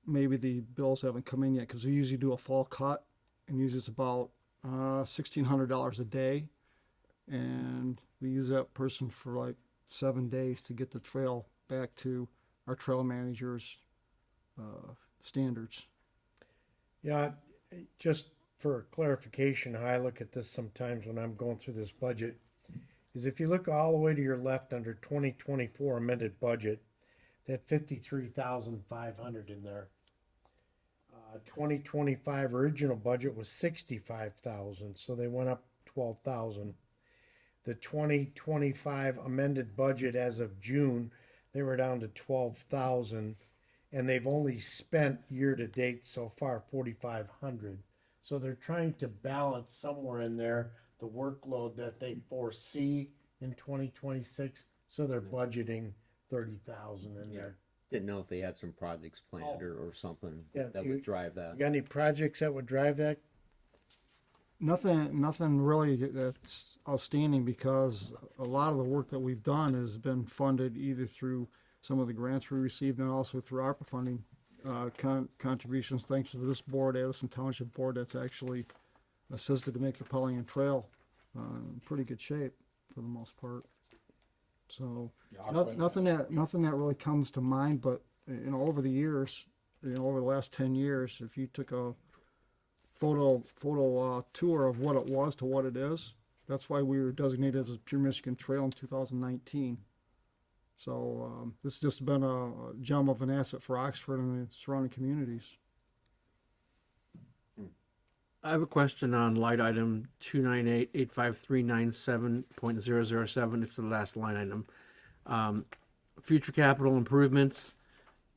maybe the bills haven't come in yet because we usually do a fall cut, and usually it's about $1,600 a day, and we use that person for like 7 days to get the trail back to our trail manager's standards. Yeah, just for clarification, how I look at this sometimes when I'm going through this budget is if you look all the way to your left under 2024 amended budget, that 53,500 in there. 2025 original budget was 65,000, so they went up 12,000. The 2025 amended budget as of June, they were down to 12,000, and they've only spent year to date so far 4,500. So they're trying to balance somewhere in there the workload that they foresee in 2026. So they're budgeting 30,000 in there. Didn't know if they had some projects planned or something Yeah, that would drive that. You got any projects that would drive that? Nothing really that's outstanding because a lot of the work that we've done has been funded either through some of the grants we received and also through ARPA funding contributions, thanks to this board, Addison Township Board, that's actually assisted to make the Pellean Trail in pretty good shape for the most part. So, nothing that really comes to mind, but, over the years, over the last 10 years, if you took a photo tour of what it was to what it is, that's why we were designated as a Pure Michigan Trail in 2019. So, this has just been a gem of an asset for Oxford and the surrounding communities. I have a question on line item 298-85397.007. It's the last line item. Future capital improvements,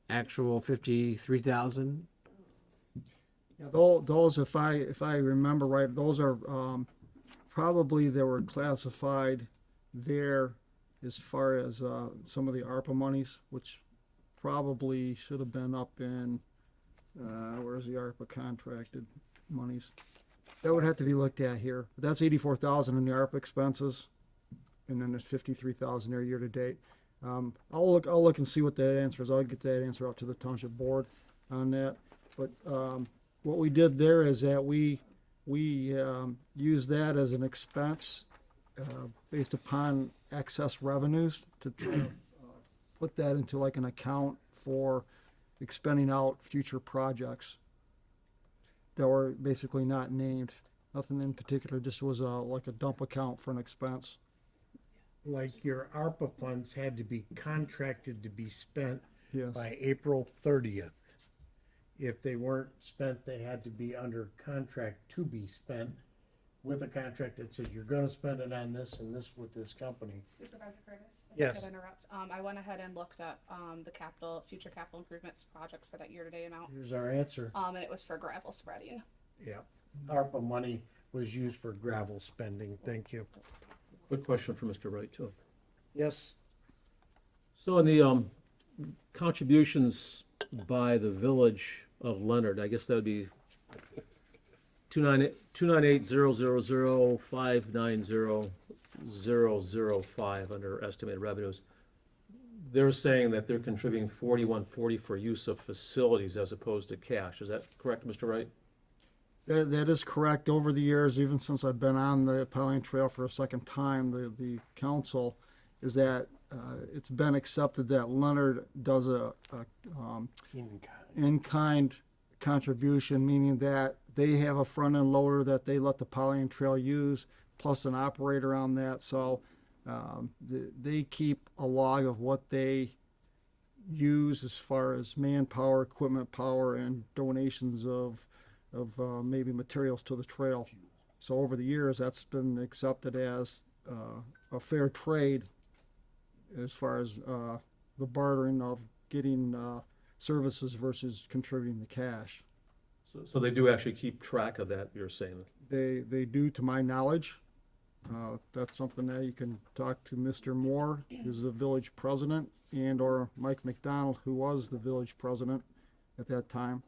actual 53,000. Yeah, those, if I remember right, those are probably they were classified there as far as some of the ARPA monies, which probably should have been up in where's the ARPA contracted monies? That would have to be looked at here. That's 84,000 in the ARPA expenses, and then there's 53,000 there year to date. I'll look and see what that answer is. I'll get that answer out to the township board on that. But what we did there is that we used that as an expense based upon excess revenues to try to put that into like an account for expending out future projects that were basically not named. Nothing in particular, just was like a dump account for an expense. Like your ARPA funds had to be contracted to be spent Yes. by April 30th. If they weren't spent, they had to be under contract to be spent with a contract that said you're gonna spend it on this and this with this company. Supervisor Curtis, if Yes. I could interrupt. I went ahead and looked at the future capital improvements project for that year-to-date amount. Here's our answer. And it was for gravel spreading. Yeah. ARPA money was used for gravel spending. Thank you. Quick question for Mr. Wright, too. Yes. So in the contributions by the village of Leonard, I guess that would be 298-000-590-005 under estimated revenues. They're saying that they're contributing 4140 for use of facilities as opposed to cash. Is that correct, Mr. Wright? That is correct. Over the years, even since I've been on the Pellean Trail for a second time, the council is that it's been accepted that Leonard does a in-kind contribution, meaning that they have a front-end loader that they let the Pellean Trail use, plus an operator on that. So they keep a log of what they use as far as manpower, equipment power, and donations of maybe materials to the trail. So over the years, that's been accepted as a fair trade as far as the bartering of getting services versus contributing the cash. So they do actually keep track of that, you're saying? They do, to my knowledge. That's something that you can talk to Mr. Moore, who's the village president, and or Mike McDonald, who was the village president at that time.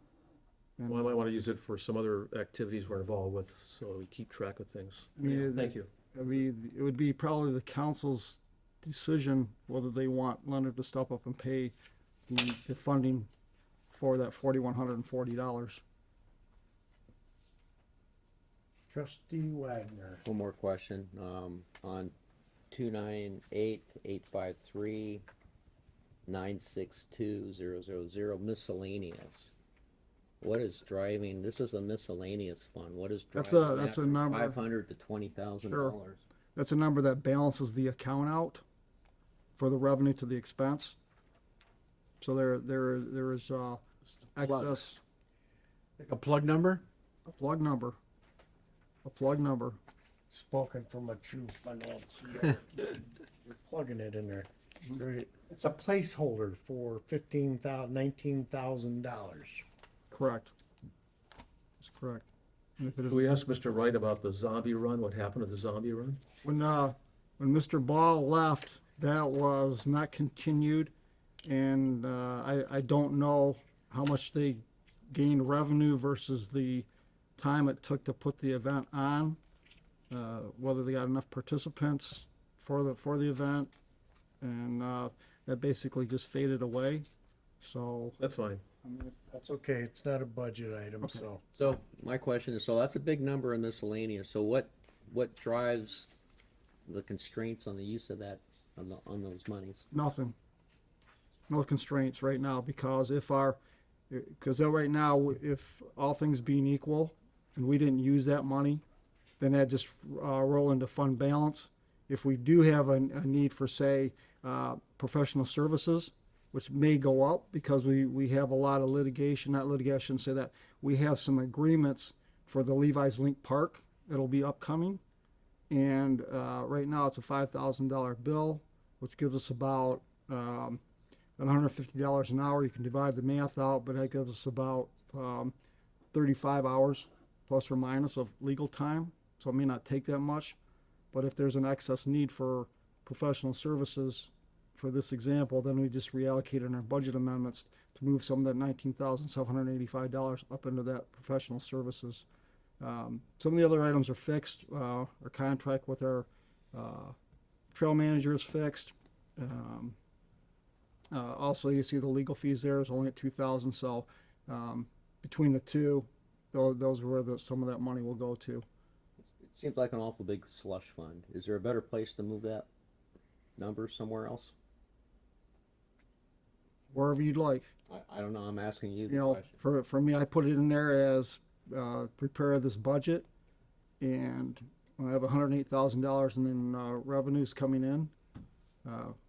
And Well, I might want to use it for some other activities we're involved with, so we keep track of things. I mean, Thank you. I mean, it would be probably the council's decision whether they want Leonard to step up and pay the funding for that $4,140. Trustee Wagner. One more question, on 298-853-962-000 miscellaneous. What is driving, this is a miscellaneous fund, what is That's driving a- that's that a from number. $500 to $20,000? That's a number that balances the account out for the revenue to the expense. So there is excess, A plug number? a plug number. Spoken from a true financier. You're plugging it in there. Great. It's a placeholder for $19,000. Correct. That's correct. And if it is- Can we ask Mr. Wright about the zombie run? What happened to the zombie run? When Mr. Ball left, that was not continued, and I don't know how much they gained revenue versus the time it took to put the event on, whether they got enough participants for the event, and that basically just faded away. So, That's fine. I mean, that's okay, it's not a budget item, Okay. so. So my question is, so that's a big number in miscellaneous, so what drives the constraints on the use of that, on those monies? nothing. No constraints right now, because because right now, if all things being equal, and we didn't use that money, then that just roll into fund balance. If we do have a need for, say, professional services, which may go up because we have a lot of litigation, not litigation, say that, we have some agreements for the Levi's Link Park that'll be upcoming. And right now, it's a $5,000 bill, which gives us about $150 an hour. You can divide the math out, but that gives us about 35 hours plus or minus of legal time. So it may not take that much, but if there's an excess need for professional services, for this example, then we just reallocate in our budget amendments to move some of that $19,785 up into that professional services. Some of the other items are fixed. Our contract with our trail manager is fixed. Also, you see the legal fees there is only at $2,000. So between the two, those are where some of that money will go to. It seems like an awful big slush fund. Is there a better place to move that number somewhere else? Wherever you'd like. I don't know, I'm asking you You the know, question. for me, I put it in there as prepare this budget, and I have $108,000 in revenues coming in,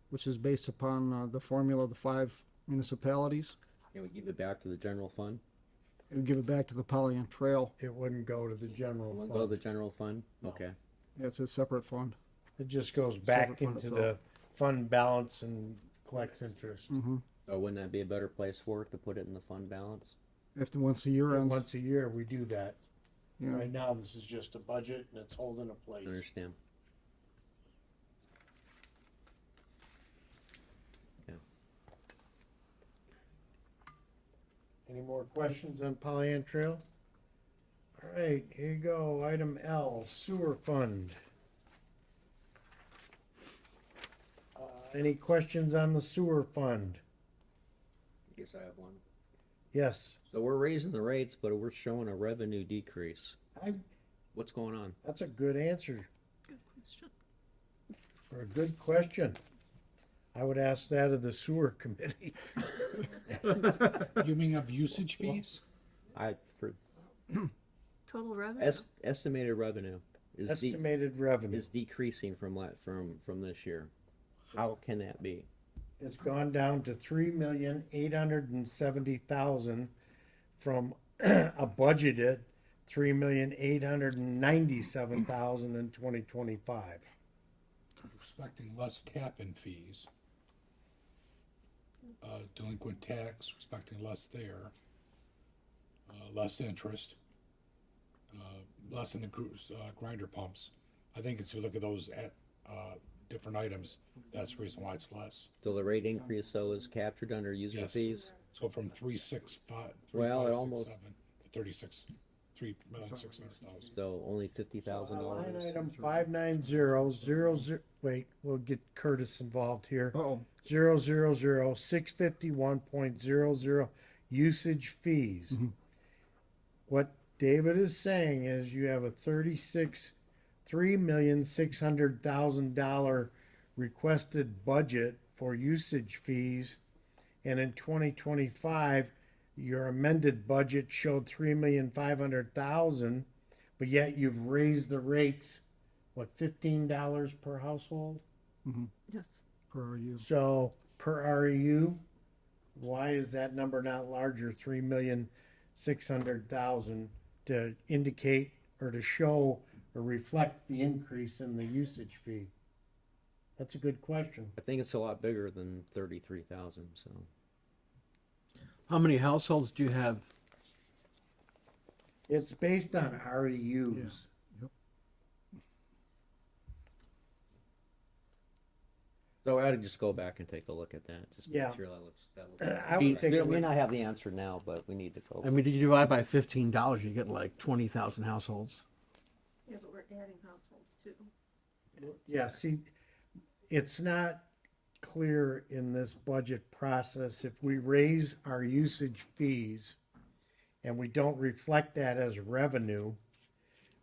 which is based upon the formula of the 5 municipalities. Can we give it back to the general fund? And give it back to the Pollyant Trail. It wouldn't go to the general Will it go to the fund. general fund? Okay. It's a separate fund. It just goes back Separate fund into itself. the fund balance and collects interest. Mm-hmm. Or wouldn't that be a better place for it, to put it in the fund balance? If the once a year ends, Once a year, we do that. you know, Right now, this is just a budget and it's holding a place. I understand. Any more questions on Pollyant Trail? All right, here you go. Item L, sewer fund. Any questions on the sewer fund? I guess I have one. Yes, So we're raising the rates, but we're showing a revenue decrease. I, What's going on? that's a good answer, Good question. or a good question. I would ask that of the sewer committee. You mean of usage fees? For Total revenue? estimated revenue is Estimated revenue. is decreasing from this year. How can that be? It's gone down to $3,870,000 from a budgeted $3,897,000 in 2025. Expecting less tap-in fees. Delinquent tax, expecting less there. Less interest. Less in the grinder pumps. I think it's, if you look at those different items, that's the reason why it's less. So the rate increase though is captured under user Yes. fees? So from 365, Well, it 3567 almost- to 36, 3,600,000. So only $50,000. Line item 59000, wait, we'll get Curtis involved here. uh-oh, 651.00 usage fees. Mhm. What David is saying is you have a $3,600,000 requested budget for usage fees, and in 2025, your amended budget showed $3,500,000, but yet you've raised the rates, what, $15 per household? Yes. per you. So per REU, why is that number not larger, 3,600,000, to indicate or to show or reflect the increase in the usage fee? That's a good question. I think it's a lot bigger than 33,000, so. How many households do you have? It's based on REUs. So I ought to just go back and take a look at that, just Yeah. make sure that looks. I would take a We may look. not have the answer now, but we need to go. I mean, did you divide by $15? You get like 20,000 households. Yeah, but we're adding households too. Yeah, see, it's not clear in this budget process, if we raise our usage fees and we don't reflect that as revenue,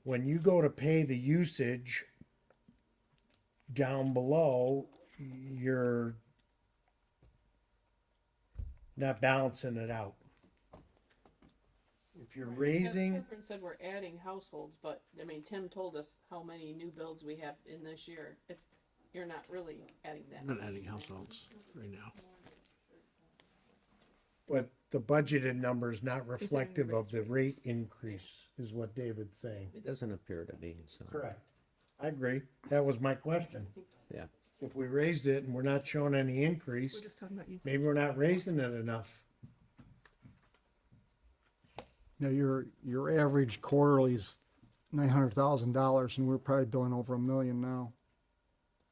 when you go to pay the usage down below, you're not balancing it out. If you're raising, Catherine said we're adding households, but, I mean, Tim told us how many new builds we have in this year. You're not really adding that. I'm not adding households right now. but the budgeted number is not reflective of the rate increase, is what David's saying. It doesn't appear to be, so. Correct. I agree. That was my question. Yeah. If we raised it and we're not showing any increase, We're just talking about usage. maybe we're not raising it enough. Yeah, your average quarterly is $900,000, and we're probably billing over $1 million now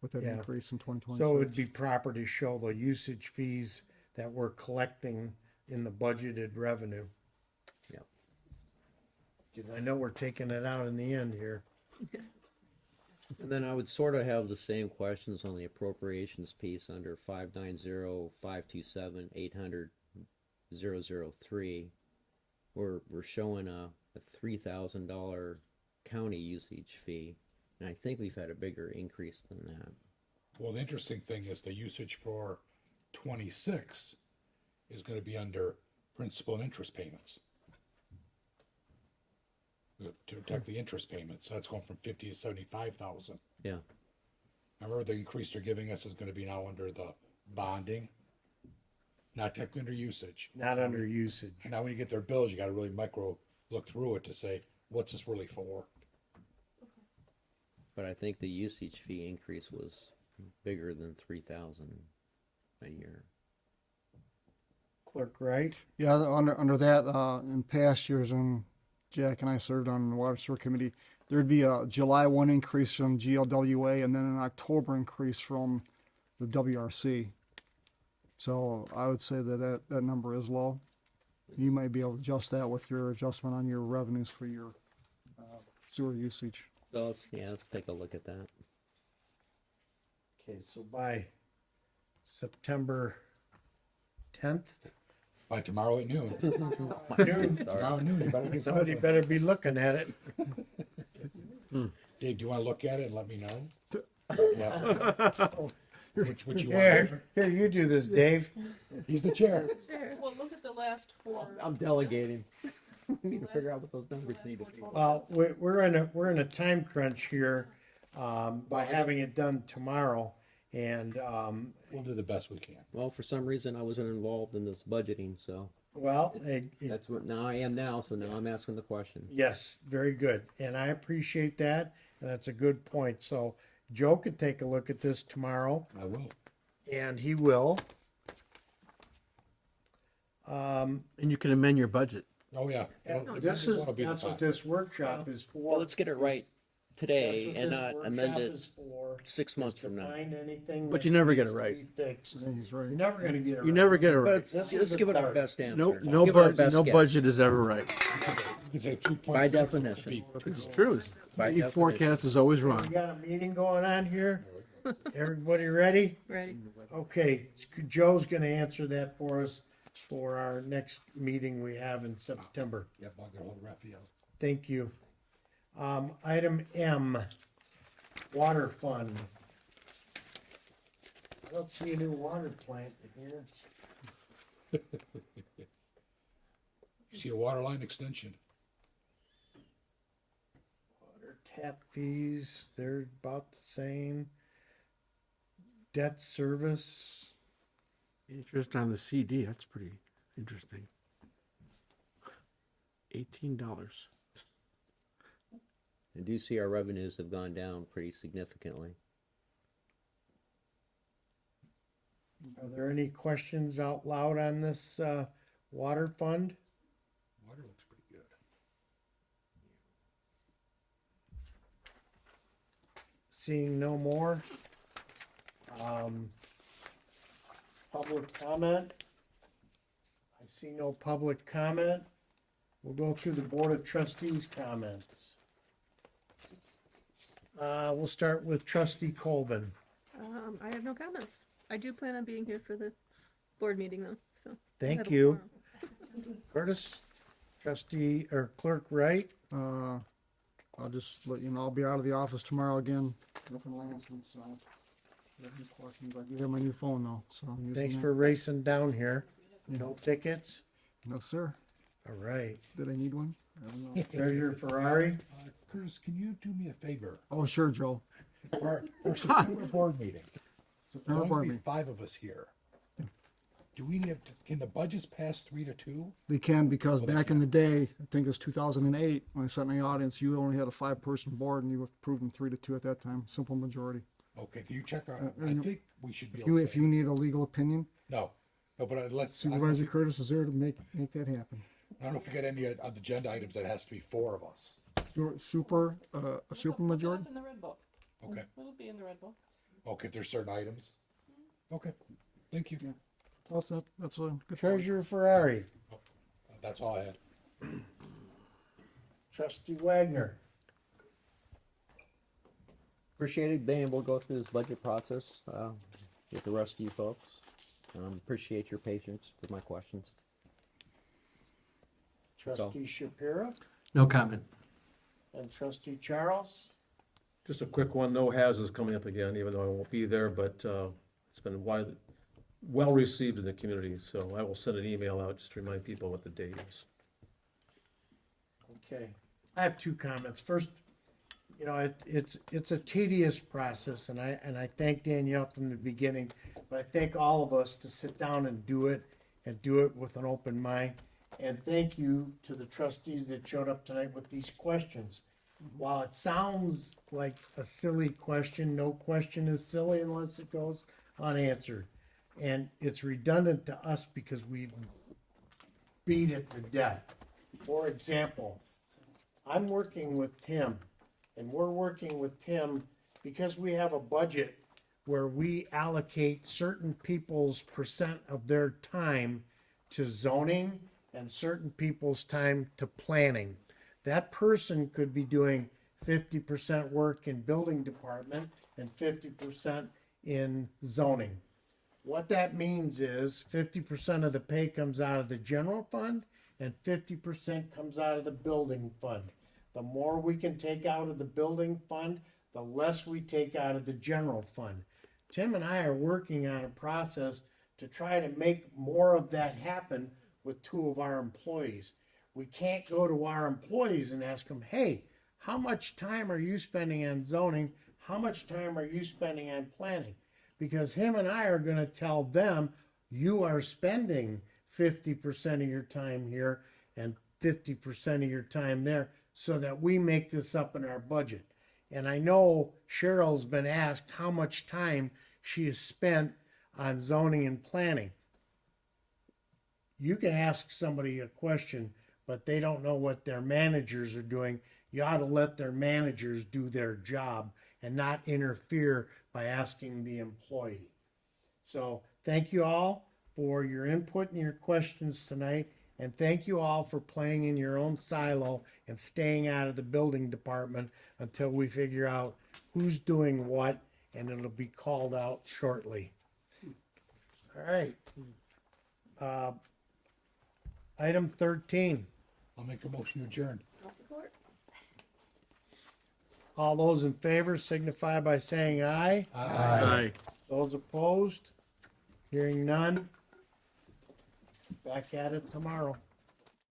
with that Yeah. increase in 2026. So it'd be proper to show the usage fees that we're collecting in the budgeted revenue. Yeah. 'Cause I know we're taking it out in the end here. And then I would sort of have the same questions on the appropriations piece under 590-527-800-003. We're showing a $3,000 county usage fee, and I think we've had a bigger increase than that. Well, the interesting thing is the usage for 26 is gonna be under principal and interest payments. To protect the interest payments, so that's going from 50 to 75,000. Yeah. Remember, the increase they're giving us is gonna be now under the bonding, not technically under usage. Not under usage. And now when you get their bills, you gotta really look through it to say, what's this really for? But I think the usage fee increase was bigger than 3,000 a year. Clerk Wright? Yeah, under that, in past years, when Jack and I served on the Water Sewer Committee, there'd be a July 1 increase from GLWA and then an October increase from the WRC. So I would say that number is low. You might be able to adjust that with your adjustment on your revenues for your sewer usage. So let's take a look at that. Okay, so by September 10th? By tomorrow at noon. Noon. Tomorrow at noon, you better get Somebody something. better be looking at it. Dave, do you wanna look at it and let me know? Yeah. Which you Here, want? you do this, Dave. He's the chair. Well, look at the last four. I'm delegating. We need to figure out what those numbers need to be. Well, we're in a time crunch here, by having it done tomorrow, and, We'll do the best we can. Well, for some reason, I wasn't involved in this budgeting, so well, that's what, now I am now, so now I'm asking the question. yes, very good, and I appreciate that, and that's a good point, so Joe could take a look at this tomorrow, I will. and he will. And you can amend your budget. Oh, yeah. This is, that's what this workshop is for. Well, let's get it right today That's what and this not amend workshop it is for, 6 months is to from now. find anything But that you never get needs it to right. be fixed. He's right. You're never gonna get it right. You never get it right. But This let's is give it our the best answer. No, Let's no give it our budget, best no guess. budget is ever right. You can say 3.6 By definition. would be It's true. By Your definition. forecast is always We wrong. got a meeting going on here. Everybody ready? Ready? Okay, Joe's gonna answer that for us for our next meeting we have in September. Yep, I'll get hold of Raphael. Thank you. Item M, water fund. I don't see a new water plant in here. You see a water line extension? Water tap fees, they're about the same. Debt service, Interest on the CD, that's pretty interesting. $18. I do see our revenues have gone down pretty significantly. are there any questions out loud on this, water fund? Water looks pretty good. Seeing no more. Public comment. I see no public comment. We'll go through the Board of Trustees comments. We'll start with Trustee Colvin. I have no comments. I do plan on being here for the board meeting though, so. I'll Thank have a you. quorum. Curtis, trustee or clerk Wright, I'll just let you know, I'll be out of the office tomorrow again, up in Lansing, so. If you have any questions, I do have my new phone though, so I'm using thanks that. for racing down here. No tickets? No, sir. All right. Did I need one? I don't know. Treasurer Ferrari? Curtis, can you do me a favor? Oh, sure, Joe. For our September board meeting, there's September only board be meeting. 5 of us here. Do we need, can the budgets pass 3-2? They can, because Oh, they back in the day, I think it was 2008, when I sat in the audience, you only had a 5-person board and you approved them 3-2 at that time, simple majority. Okay, can you check our, I and think we should be If you okay. need a legal opinion, No, but let's, I don't know Supervisor if you- Curtis is there to make that happen. I don't know if you got any of the agenda items that has to be 4 of us. A super Look it majority? up in the red book. Okay, It'll be in the red book. okay, if there's certain items. Okay, thank you. That's a good point. Treasurer Ferrari? That's all I had. Trustee Wagner? Appreciated being able to go through this budget process, with the rest of you folks. Appreciate your patience with my questions. That's all. Trustee Shapiro? No comment. And trustee Charles? Just a quick one, no HAS is coming up again, even though I won't be there, but it's been well received in the community, so I will send an email out just to remind people what the date is. Okay, I have 2 comments. First, you know, it's a tedious process, and I thank Danielle from the beginning, but I thank all of us to sit down and do it with an open mind. And thank you to the trustees that showed up tonight with these questions. While it sounds like a silly question, no question is silly unless it goes unanswered. And it's redundant to us because we beat it to death. For example, I'm working with Tim, and we're working with Tim because we have a budget where we allocate certain people's percent of their time to zoning and certain people's time to planning. That person could be doing 50% work in building department and 50% in zoning. What that means is 50% of the pay comes out of the general fund and 50% comes out of the building fund. The more we can take out of the building fund, the less we take out of the general fund. Tim and I are working on a process to try to make more of that happen with 2 of our employees. We can't go to our employees and ask them, hey, how much time are you spending on zoning? How much time are you spending on planning? Because him and I are going to tell them, you are spending 50% of your time here and 50% of your time there, so that we make this up in our budget. And I know Cheryl's been asked how much time she has spent on zoning and planning. You can ask somebody a question, but they don't know what their managers are doing. You ought to let their managers do their job and not interfere by asking the employee. So thank you all for your input and your questions tonight. And thank you all for playing in your own silo and staying out of the building department until we figure out who's doing what, and it'll be called out shortly. All right. Item 13. I'll make a motion to adjourn. All those in favor signify by saying aye. Aye. Those opposed? Hearing none. Back at it tomorrow.